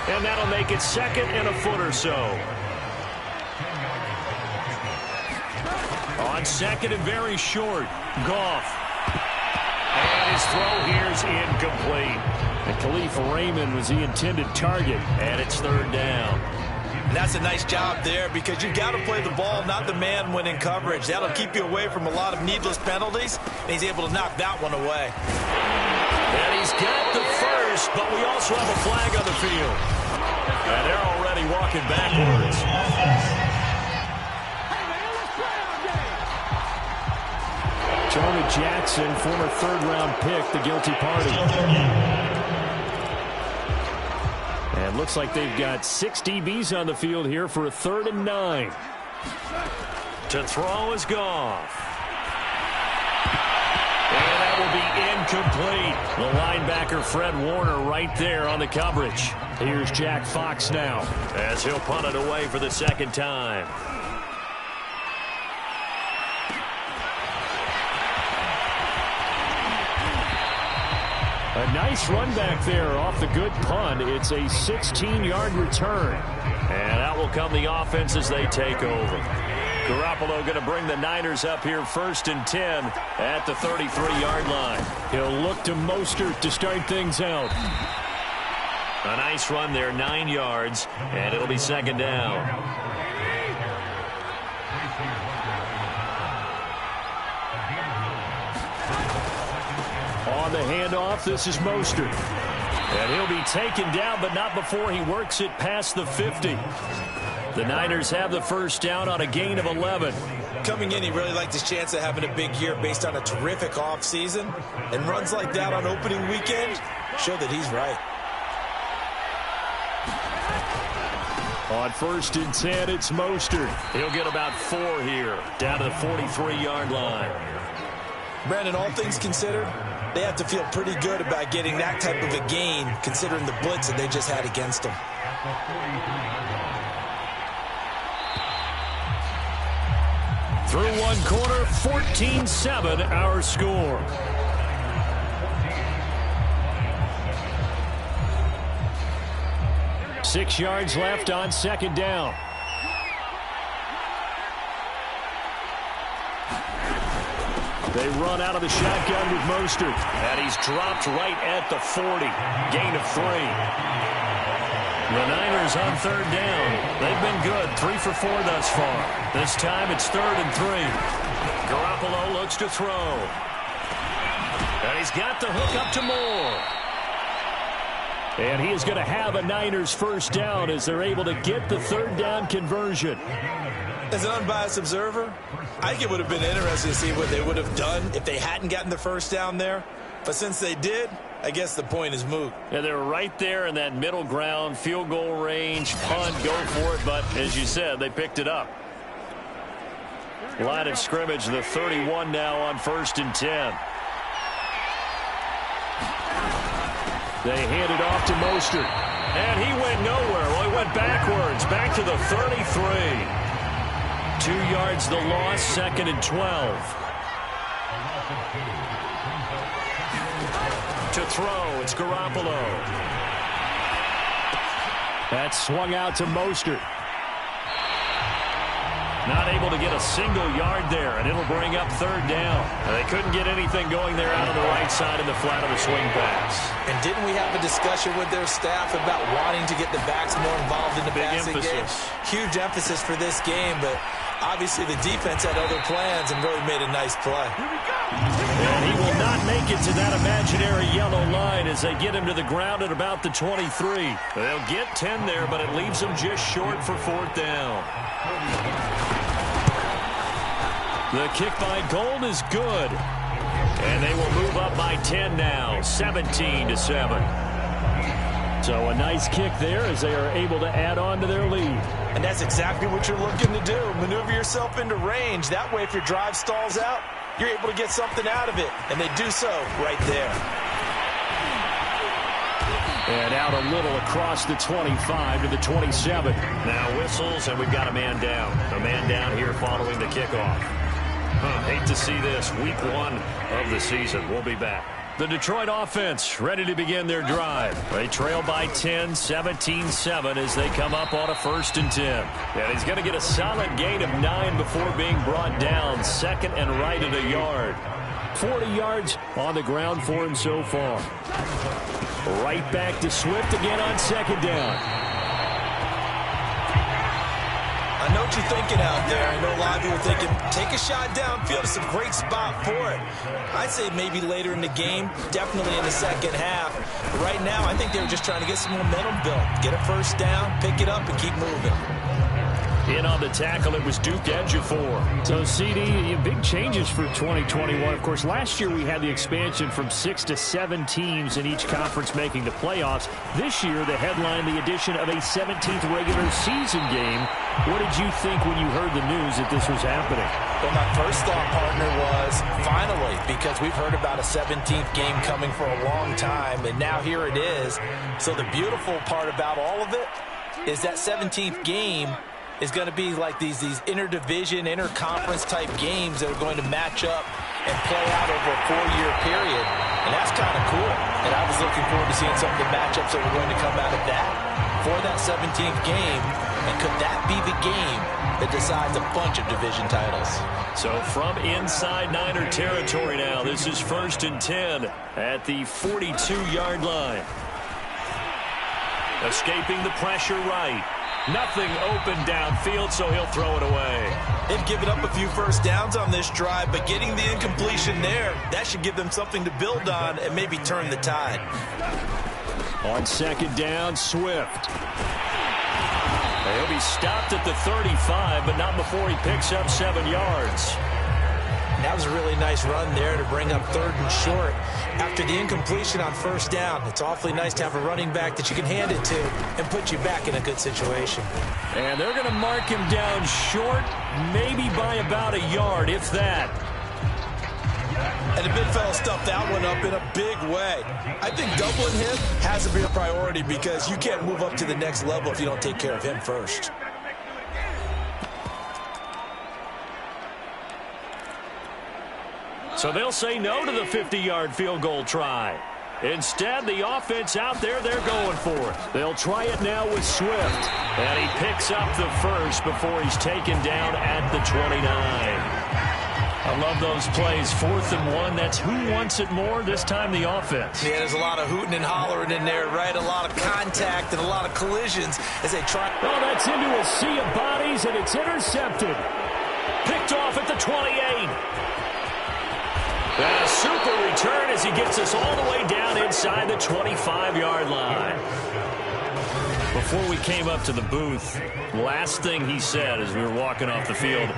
and that'll make it 2nd and a foot or so. On 2nd and very short, Goff. And his throw here's incomplete. And Khalif Raymond was the intended target, and it's 3rd down. And that's a nice job there because you got to play the ball, not the man when in coverage. That'll keep you away from a lot of needless penalties, and he's able to knock that one away. And he's got the first, but we also have a flag on the field. And they're already walking backwards. Jonah Jackson, former 3rd-round pick, the guilty party. And looks like they've got 6 DBs on the field here for a 3rd and 9. To throw is Goff. And that will be complete. The linebacker, Fred Warner, right there on the coverage. Here's Jack Fox now as he'll punt it away for the second time. A nice run back there off the good punt. It's a 16-yard return. And out will come the offense as they take over. Garoppolo going to bring the Niners up here 1st and 10 at the 33-yard line. He'll look to Mostert to start things out. A nice run there, 9 yards, and it'll be second down. On the handoff, this is Mostert. And he'll be taken down, but not before he works it past the 50. The Niners have the first down on a gain of 11. Coming in, he really liked his chance of having a big year based on a terrific offseason. And runs like that on opening weekend show that he's right. On 1st and 10, it's Mostert. He'll get about 4 here, down to the 43-yard line. Brandon, all things considered, they have to feel pretty good about getting that type of a gain, considering the blitz that they just had against them. Through one quarter, 14-7 our score. Six yards left on second down. They run out of the shotgun with Mostert. And he's dropped right at the 40. Gain of 3. The Niners on third down. They've been good. 3 for 4 thus far. This time it's 3rd and 3. Garoppolo looks to throw. And he's got the hook up to Moore. And he is going to have a Niners first down as they're able to get the third down conversion. As an unbiased observer, I think it would have been interesting to see what they would have done if they hadn't gotten the first down there. But since they did, I guess the point is moot. Yeah, they're right there in that middle ground, field goal range, punt, go for it. But as you said, they picked it up. Line of scrimmage, the 31 now on 1st and 10. They hand it off to Mostert. And he went nowhere. Well, he went backwards, back to the 33. 2 yards the loss, 2nd and 12. To throw, it's Garoppolo. That's swung out to Mostert. Not able to get a single yard there, and it'll bring up third down. And they couldn't get anything going there out on the right side in the flat of the swing pass. And didn't we have a discussion with their staff about wanting to get the backs more involved in the passing game? Huge emphasis for this game, but obviously the defense had other plans and really made a nice play. And he will not make it to that imaginary yellow line as they get him to the ground at about the 23. They'll get 10 there, but it leaves them just short for fourth down. The kick by Gold is good. And they will move up by 10 now, 17-7. So a nice kick there as they are able to add on to their lead. And that's exactly what you're looking to do. Maneuver yourself into range. That way, if your drive stalls out, you're able to get something out of it. And they do so right there. And out a little across the 25 to the 27. Now whistles, and we've got a man down. A man down here following the kickoff. Hate to see this. Week 1 of the season. We'll be back. The Detroit offense ready to begin their drive. They trail by 10, 17-7 as they come up on a 1st and 10. And he's going to get a solid gain of 9 before being brought down. 2nd and right at a yard. 40 yards on the ground for him so far. Right back to Swift again on 2nd down. I know what you're thinking out there. I know a lot of you are thinking, take a shot downfield. It's a great spot for it. I'd say maybe later in the game, definitely in the second half. But right now, I think they were just trying to get some momentum built. Get a first down, pick it up, and keep moving. In on the tackle, it was Duke Ejiofor. So, CD, big changes for 2021. Of course, last year we had the expansion from 6 to 7 teams in each conference making the playoffs. This year, the headline, the addition of a 17th regular season game What did you think when you heard the news that this was happening? Well, my first thought, partner, was finally, because we've heard about a 17th game coming for a long time, and now here it is. So the beautiful part about all of it is that 17th game is going to be like these interdivision, interconference type games that are going to match up and play out over a 4-year period. And that's kind of cool. And I was looking forward to seeing some of the matchups that were going to come out of that for that 17th game. And could that be the game that decides a bunch of division titles? So from inside Niner territory now, this is 1st and 10 at the 42-yard line. Escaping the pressure right. Nothing open downfield, so he'll throw it away. They've given up a few first downs on this drive, but getting the incompletion there, that should give them something to build on and maybe turn the tide. On 2nd down, Swift. He'll be stopped at the 35, but not before he picks up 7 yards. That was a really nice run there to bring up 3rd and short. After the incompletion on 1st down, it's awfully nice to have a running back that you can hand it to and put you back in a good situation. And they're going to mark him down short, maybe by about a yard, if that. And the big fella stuffed that one up in a big way. I think doubling him has to be a priority because you can't move up to the next level if you don't take care of him first. So they'll say no to the 50-yard field goal try. Instead, the offense out there, they're going for it. They'll try it now with Swift. And he picks up the first before he's taken down at the 29. I love those plays. 4th and 1. That's who wants it more, this time the offense. Yeah, there's a lot of hooting and hollering in there, right? A lot of contact and a lot of collisions as they try. Oh, that's into a sea of bodies, and it's intercepted. Picked off at the 28. And a super return as he gets us all the way down inside the 25-yard line. Before we came up to the booth, last thing he said as we were walking off the field,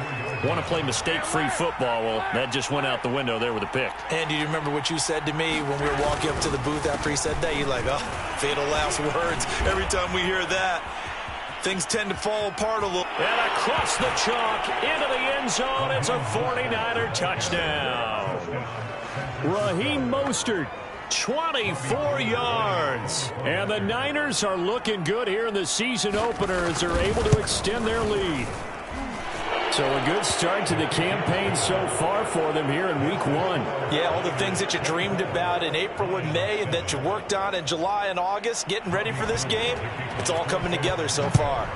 want to play mistake-free football. Well, that just went out the window there with a pick. And do you remember what you said to me when we were walking up to the booth after he said that? You're like, oh, fatal last words. Every time we hear that, things tend to fall apart a little. And across the chalk, into the end zone, it's a 49er touchdown. Raheem Mostert, 24 yards. And the Niners are looking good here in the season opener as they're able to extend their lead. So a good start to the campaign so far for them here in week 1. Yeah, all the things that you dreamed about in April and May and that you worked on in July and August, getting ready for this game, it's all coming together so far.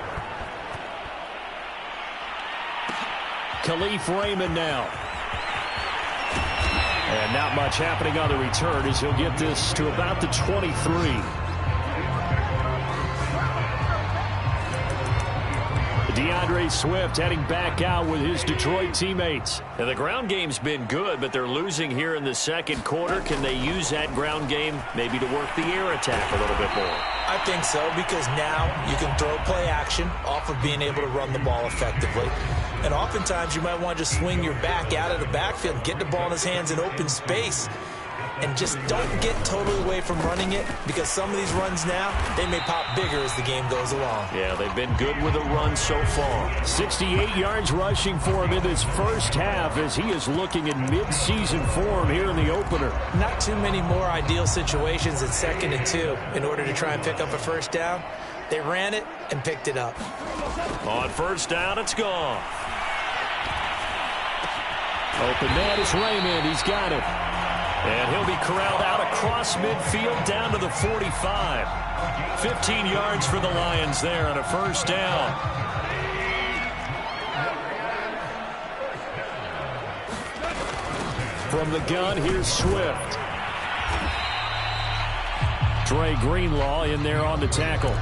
Khalif Raymond now. And not much happening on the return as he'll get this to about the 23. DeAndre Swift heading back out with his Detroit teammates. Now, the ground game's been good, but they're losing here in the second quarter. Can they use that ground game maybe to work the air attack a little bit more? I think so, because now you can throw play action off of being able to run the ball effectively. And oftentimes you might want to just swing your back out of the backfield and get the ball in his hands in open space. And just don't get totally away from running it, because some of these runs now, they may pop bigger as the game goes along. Yeah, they've been good with a run so far. 68 yards rushing for him in this first half as he is looking in mid-season form here in the opener. Not too many more ideal situations at 2nd and 2 in order to try and pick up a first down. They ran it and picked it up. On 1st down, it's gone. Open man is Raymond. He's got it. And he'll be corralled out across midfield down to the 45. 15 yards for the Lions there on a 1st down. From the gun, here's Swift. Dre Greenlaw in there on the tackle.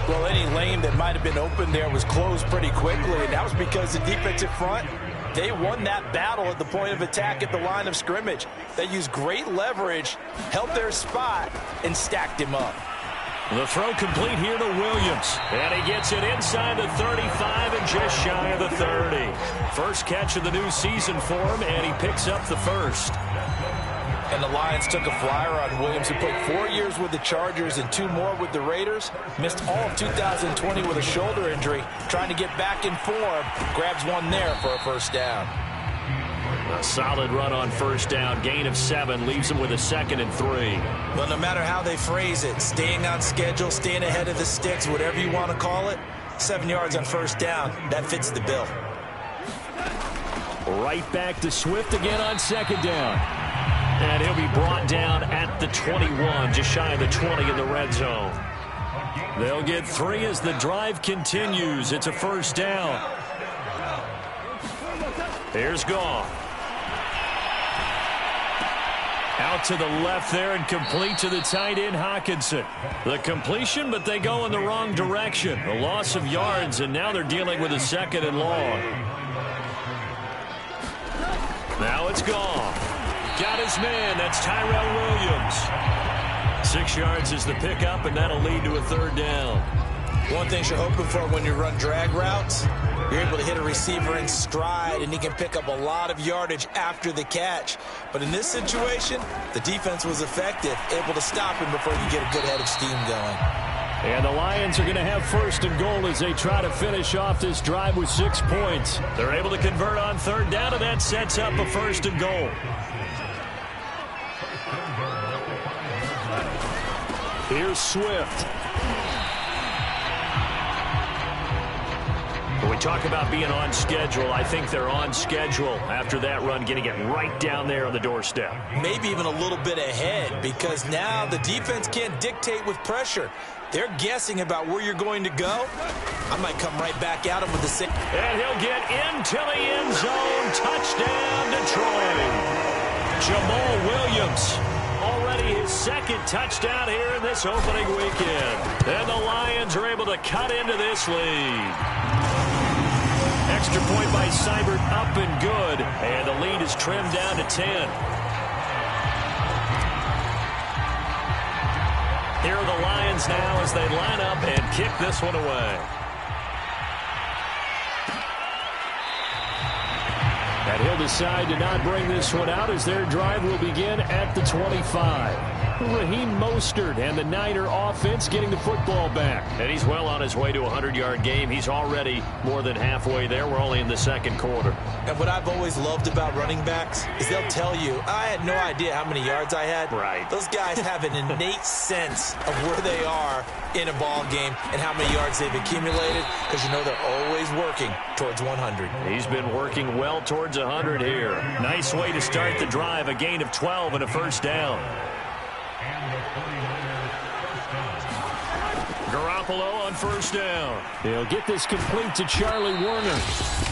Well, any lane that might have been open there was closed pretty quickly, and that was because the defensive front, they won that battle at the point of attack at the line of scrimmage. They used great leverage, held their spot, and stacked him up. The throw complete here to Williams. And he gets it inside the 35 and just shy of the 30. First catch of the new season for him, and he picks up the first. And the Lions took a flyer on Williams, who played 4 years with the Chargers and 2 more with the Raiders. Missed all of 2020 with a shoulder injury. Trying to get back in form. Grabs one there for a first down. A solid run on first down. Gain of 7 leaves them with a 2nd and 3. Well, no matter how they phrase it, staying on schedule, staying ahead of the sticks, whatever you want to call it, 7 yards on first down, that fits the bill. Right back to Swift again on 2nd down. And he'll be brought down at the 21, just shy of the 20 in the red zone. They'll get 3 as the drive continues. It's a first down. Here's Goff. Out to the left there and complete to the tight end, Hockenson. The completion, but they go in the wrong direction. A loss of yards, and now they're dealing with a 2nd and long. Now it's Goff. Got his man. That's Tyrell Williams. 6 yards is the pickup, and that'll lead to a 3rd down. One thing you're hoping for when you run drag routes, you're able to hit a receiver in stride, and he can pick up a lot of yardage after the catch. But in this situation, the defense was effective, able to stop him before you get a good head of steam going. And the Lions are going to have 1st and goal as they try to finish off this drive with 6 points. They're able to convert on 3rd down, and that sets up a 1st and goal. Here's Swift. When we talk about being on schedule, I think they're on schedule after that run, getting it right down there on the doorstep. Maybe even a little bit ahead, because now the defense can't dictate with pressure. They're guessing about where you're going to go. I might come right back at him with the 6. And he'll get into the end zone. Touchdown, Detroit. Jamal Williams. Already his 2nd touchdown here in this opening weekend. And the Lions are able to cut into this lead. Extra point by Seibert, up and good. And the lead is trimmed down to 10. Here are the Lions now as they line up and kick this one away. And he'll decide to not bring this one out as their drive will begin at the 25. Raheem Mostert and the Niner offense getting the football back. And he's well on his way to a 100-yard game. He's already more than halfway there. We're only in the 2nd quarter. And what I've always loved about running backs is they'll tell you, I had no idea how many yards I had. Right. Those guys have an innate sense of where they are in a ball game and how many yards they've accumulated, because you know they're always working towards 100. He's been working well towards 100 here. Nice way to start the drive. A gain of 12 and a first down. Garoppolo on first down. He'll get this complete to Charlie Warner.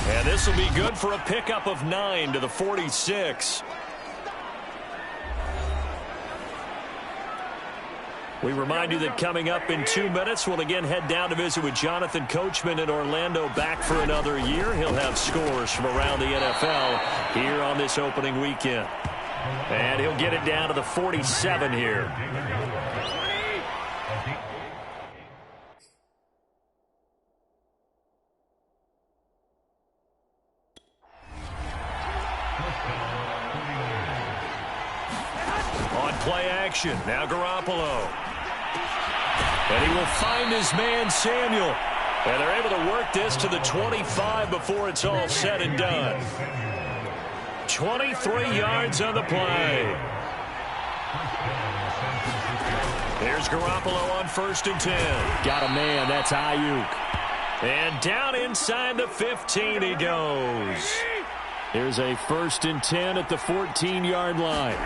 And this will be good for a pickup of 9 to the 46. We remind you that coming up in 2 minutes, we'll again head down to visit with Jonathan Coachman in Orlando, back for another year. He'll have scores from around the NFL here on this opening weekend. And he'll get it down to the 47 here. On play action, now Garoppolo. And he will find his man, Samuel. And they're able to work this to the 25 before it's all said and done. 23 yards on the play. Here's Garoppolo on 1st and 10. Got a man, that's Ayuk. And down inside the 15 he goes. Here's a 1st and 10 at the 14-yard line.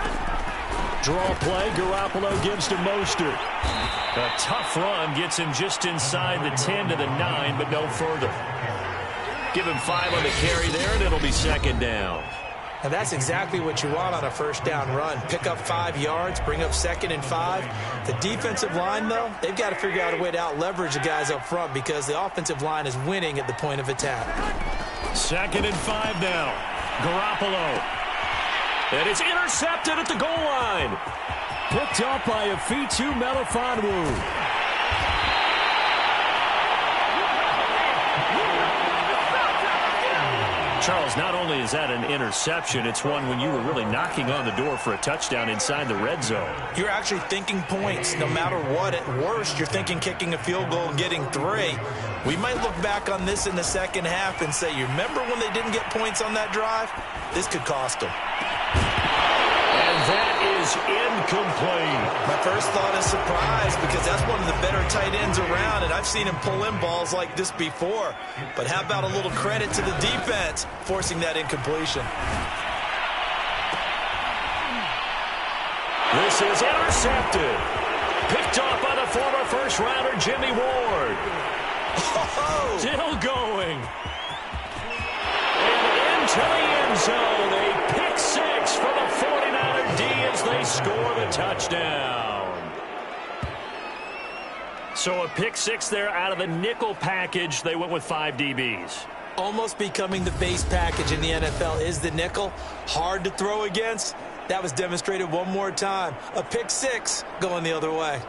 Draw play, Garoppolo gives to Mostert. A tough run gets him just inside the 10 to the 9, but no further. Give him 5 on the carry there, and it'll be 2nd down. And that's exactly what you want on a first down run. Pick up 5 yards, bring up 2nd and 5. The defensive line, though, they've got to figure out a way to out-leverage the guys up front because the offensive line is winning at the point of attack. 2nd and 5 now. Garoppolo. And it's intercepted at the goal line. Picked up by Afitu Melifonwu. Charles, not only is that an interception, it's one when you were really knocking on the door for a touchdown inside the red zone. You're actually thinking points no matter what. At worst, you're thinking kicking a field goal and getting 3. We might look back on this in the second half and say, you remember when they didn't get points on that drive? This could cost them. And that is incomplete. My first thought is surprise because that's one of the better tight ends around, and I've seen him pull in balls like this before. But how about a little credit to the defense forcing that incompletion? This is intercepted. Picked off by the former first-rounder Jimmy Ward. Oh. Still going. And into the end zone. A pick 6 for the 49er D as they score the touchdown. So a pick 6 there out of the nickel package. They went with 5 DBs. Almost becoming the base package in the NFL is the nickel. Hard to throw against. That was demonstrated one more time. A pick 6 going the other way.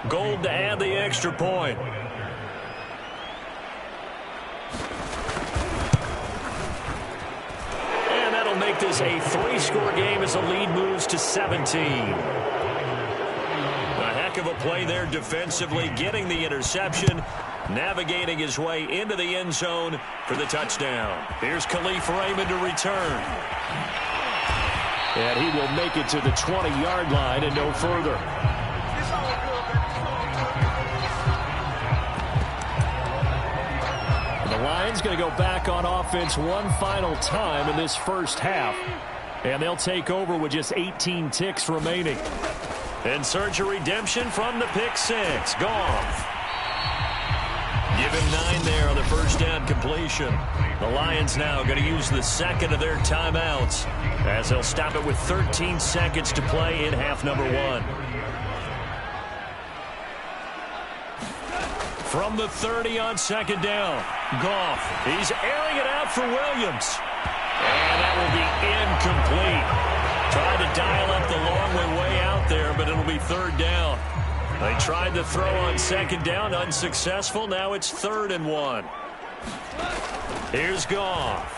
Gold to add the extra point. And that'll make this a 3-score game as the lead moves to 17. A heck of a play there defensively, getting the interception, navigating his way into the end zone for the touchdown. Here's Khalif Raymond to return. And he will make it to the 20-yard line and no further. The Lions going to go back on offense one final time in this first half. And they'll take over with just 18 ticks remaining. In search of redemption from the pick six. Goff. Give him 9 there on the first down completion. The Lions now going to use the second of their timeouts as they'll stop it with 13 seconds to play in half number 1. From the 30 on second down. Goff. He's airing it out for Williams. And that will be incomplete. Tried to dial up the long way out there, but it'll be third down. They tried to throw on second down, unsuccessful. Now it's 3rd and 1. Here's Goff.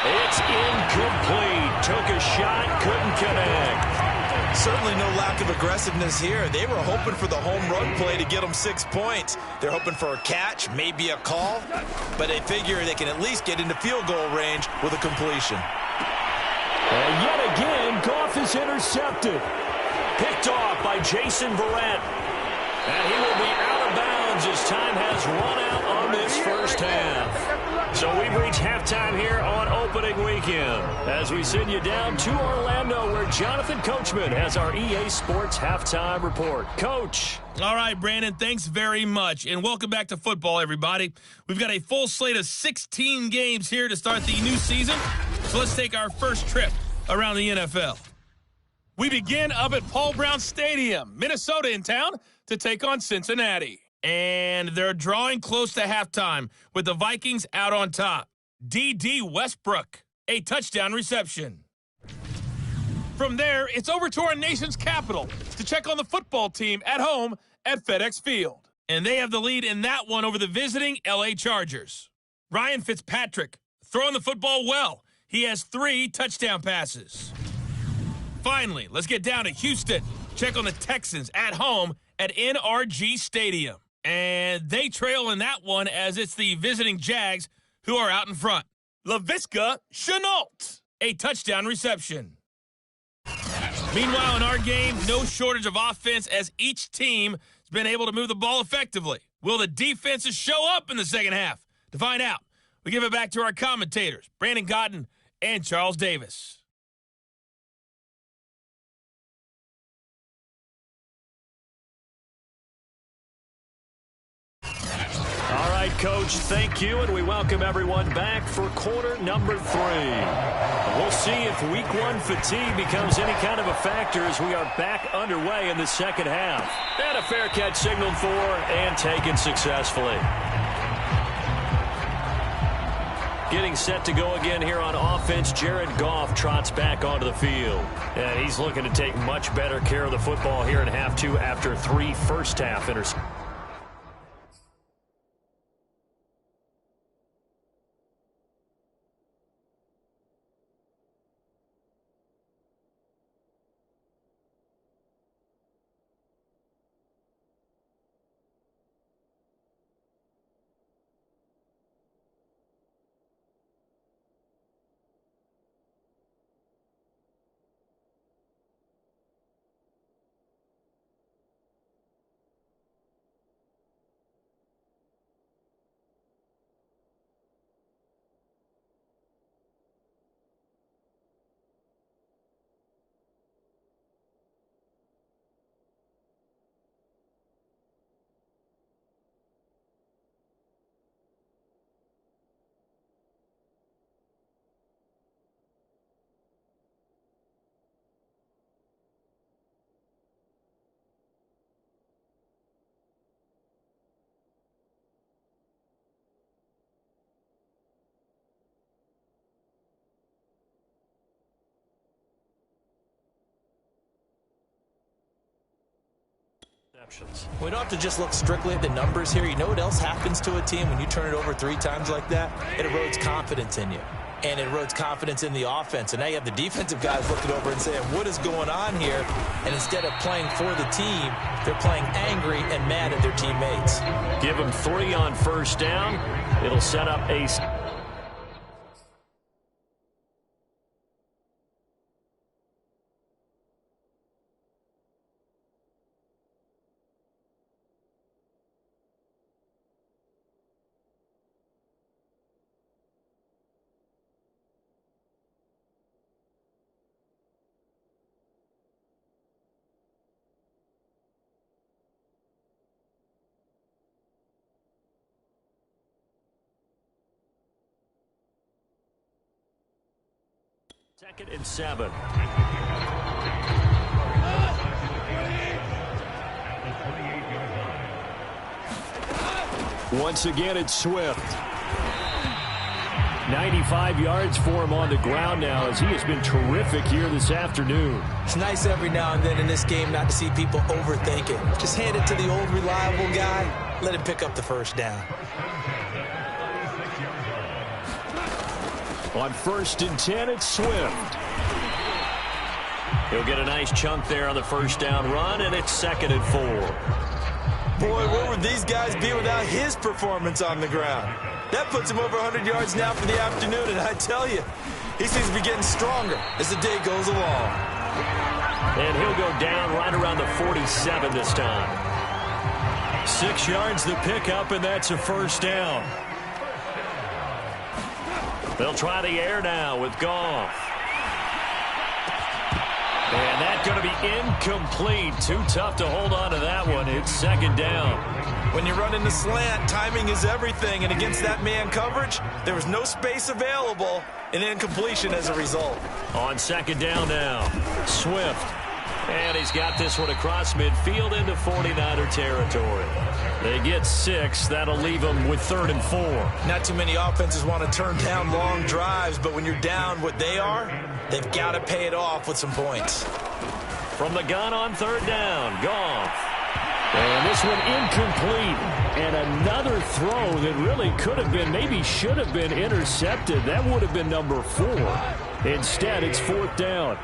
It's incomplete. Took a shot, couldn't connect. Certainly no lack of aggressiveness here. They were hoping for the home run play to get them 6 points. They're hoping for a catch, maybe a call, but they figure they can at least get into field goal range with a completion. And yet again, Goff is intercepted. Picked off by Jason Verrett. And he will be out of bounds as time has run out on this first half. So we've reached halftime here on opening weekend as we send you down to Orlando where Jonathan Coachman has our EA Sports halftime report. Coach. All right, Brandon, thanks very much. And welcome back to football, everybody. We've got a full slate of 16 games here to start the new season. So let's take our first trip around the NFL. We begin up at Paul Brown Stadium, Minnesota in town to take on Cincinnati. And they're drawing close to halftime with the Vikings out on top. D.D. Westbrook, a touchdown reception. From there, it's over to our nation's capital to check on the football team at home at FedEx Field. And they have the lead in that one over the visiting L.A. Chargers. Ryan Fitzpatrick throwing the football well. He has 3 touchdown passes. Finally, let's get down to Houston. Check on the Texans at home at NRG Stadium. And they trail in that one as it's the visiting Jags who are out in front. Laviska Shenault, a touchdown reception. Meanwhile, in our game, no shortage of offense as each team has been able to move the ball effectively. Will the defenses show up in the second half? To find out, we give it back to our commentators, Brandon Cotton and Charles Davis. All right, Coach, thank you, and we welcome everyone back for quarter number 3. We'll see if week 1 fatigue becomes any kind of a factor as we are back underway in the second half. And a fair catch signaled for and taken successfully. Getting set to go again here on offense, Jared Goff trots back onto the field. And he's looking to take much better care of the football here in half 2 after 3 first-half interceptions. We don't have to just look strictly at the numbers here. You know what else happens to a team when you turn it over 3 times like that? It erodes confidence in you. And it erodes confidence in the offense. And now you have the defensive guys looking over and saying, what is going on here? And instead of playing for the team, they're playing angry and mad at their teammates. Give them 3 on first down. It'll set up a... Second and 7. Once again, it's Swift. 95 yards for him on the ground now as he has been terrific here this afternoon. It's nice every now and then in this game not to see people overthink it. Just hand it to the old reliable guy. Let him pick up the first down. On 1st and 10, it's Swift. He'll get a nice chunk there on the first down run, and it's 2nd and 4. Boy, where would these guys be without his performance on the ground? That puts him over 100 yards now for the afternoon, and I tell you, he seems to be getting stronger as the day goes along. And he'll go down right around the 47 this time. 6 yards the pickup, and that's a first down. They'll try the air now with Goff. And that's going to be incomplete. Too tough to hold on to that one. It's 2nd down. When you're running the slant, timing is everything. And against that man coverage, there was no space available. An incompletion as a result. On 2nd down now, Swift. And he's got this one across midfield into 49er territory. They get 6. That'll leave them with 3rd and 4. Not too many offenses want to turn down long drives, but when you're down what they are, they've got to pay it off with some points. From the gun on 3rd down, Goff. And this one incomplete. And another throw that really could have been, maybe should have been intercepted. That would have been number 4. Instead, it's 4th down.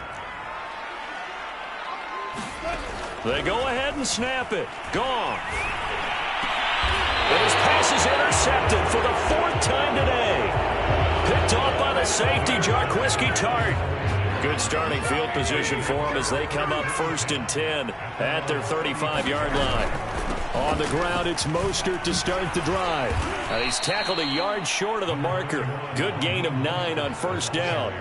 They go ahead and snap it. Goff. And his pass is intercepted for the 4th time today. Picked off by the safety, Jarquiski Tart. Good starting field position for him as they come up 1st and 10 at their 35-yard line. On the ground, it's Mostert to start the drive. He's tackled a yard short of the marker. Good gain of 9 on 1st down.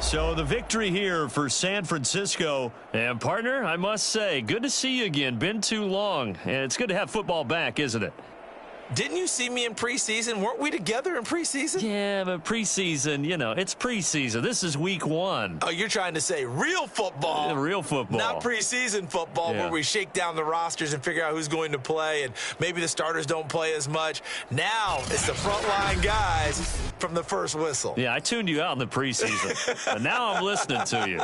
So the victory here for San Francisco. And, partner, I must say, good to see you again. Been too long. And it's good to have football back, isn't it? Didn't you see me in preseason? Weren't we together in preseason? Yeah, but preseason, you know, it's preseason. This is week 1. Oh, you're trying to say real football. Yeah, real football. Not preseason football where we shake down the rosters and figure out who's going to play, and maybe the starters don't play as much. Now it's the frontline guys from the first whistle. Yeah, I tuned you out in the preseason. But now I'm listening to you.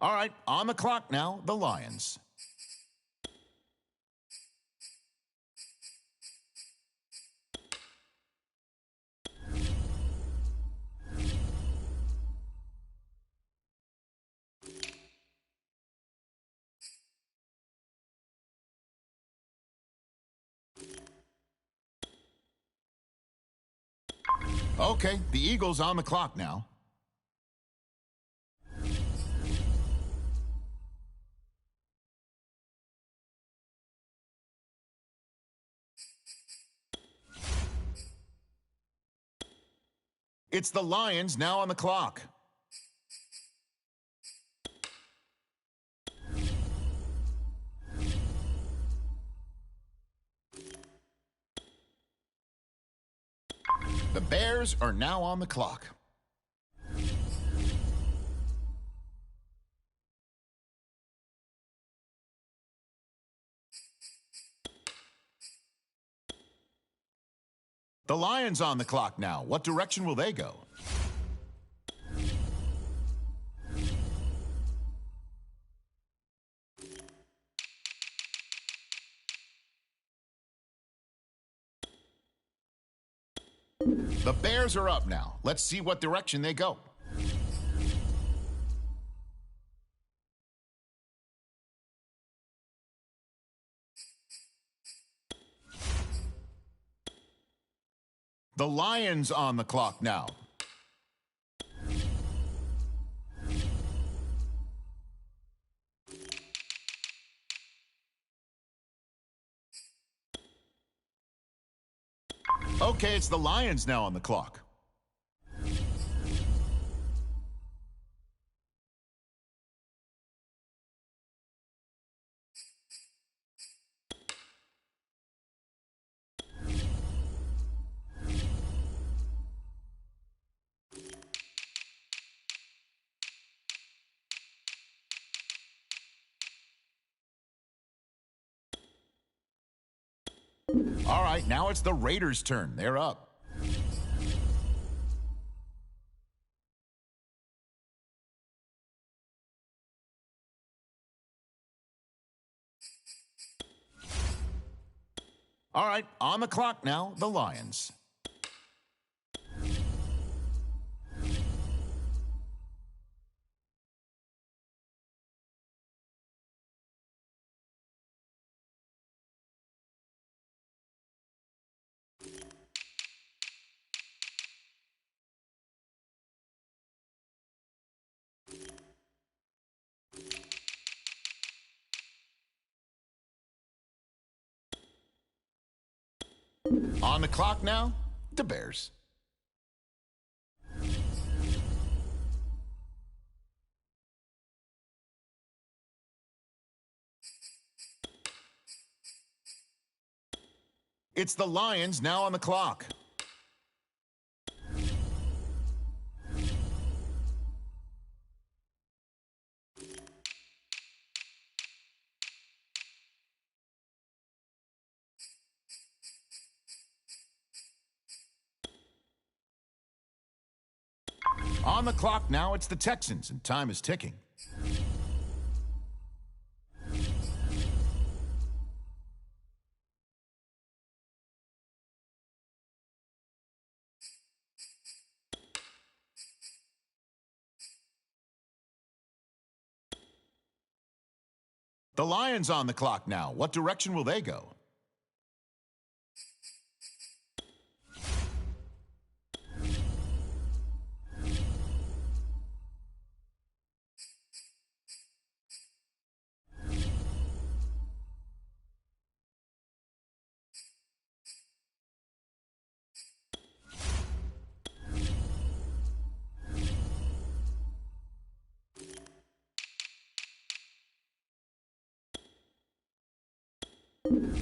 All right, on the clock now, the Lions. Okay, the Eagles on the clock now. It's the Lions now on the clock. The Bears are now on the clock. The Lions on the clock now. What direction will they go? The Bears are up now. Let's see what direction they go. The Lions on the clock now. Okay, it's the Lions now on the clock. All right, now it's the Raiders' turn. They're up. All right, on the clock now, the Lions. On the clock now, the Bears. It's the Lions now on the clock. On the clock now, it's the Texans, and time is ticking. The Lions on the clock now. What direction will they go?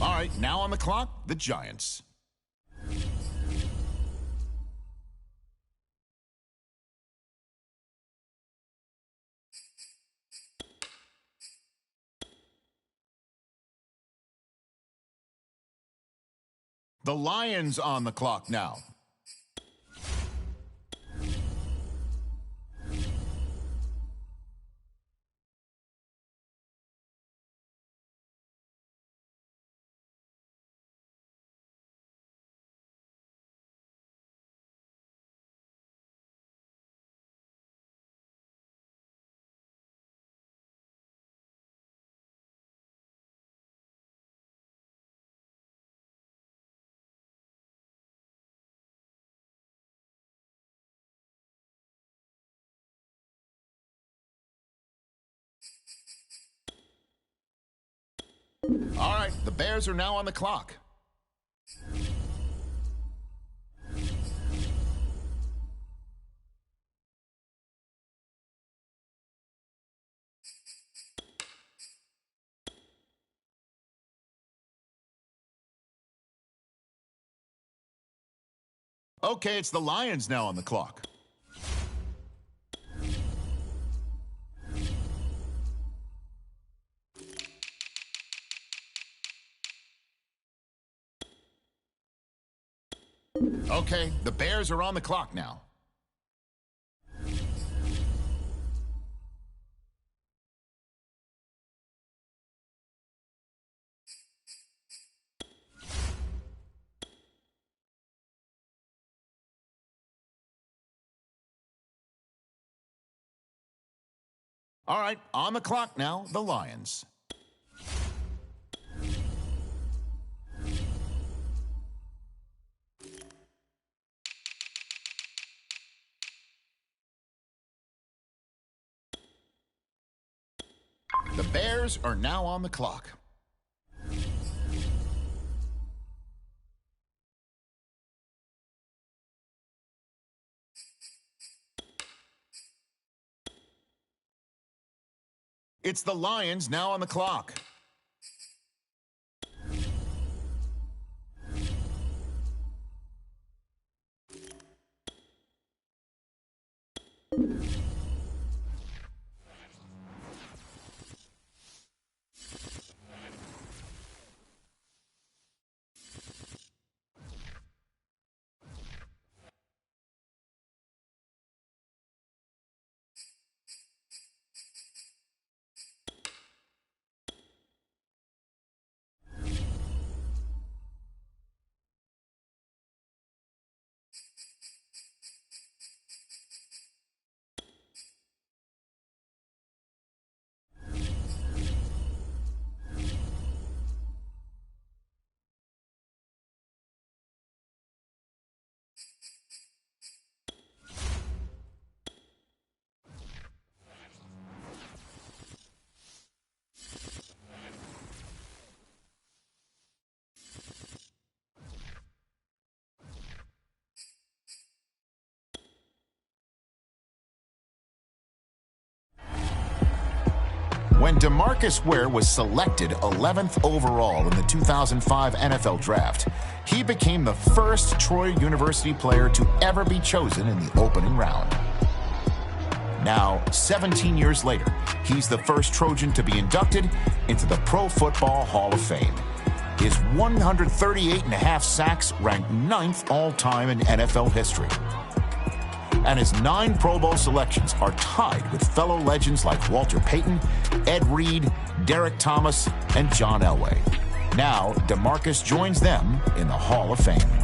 All right, now on the clock, the Giants. The Lions on the clock now. All right, the Bears are now on the clock. Okay, it's the Lions now on the clock. Okay, the Bears are on the clock now. All right, on the clock now, the Lions. The Bears are now on the clock. It's the Lions now on the clock. When DeMarcus Ware was selected 11th overall in the 2005 NFL Draft, he became the first Troy University player to ever be chosen in the opening round. Now, 17 years later, he's the first Trojan to be inducted into the Pro Football Hall of Fame. His 138.5 sacks ranked 9th all-time in NFL history. And his 9 Pro Bowl selections are tied with fellow legends like Walter Payton, Ed Reed, Derek Thomas, and John Elway. Now, DeMarcus joins them in the Hall of Fame.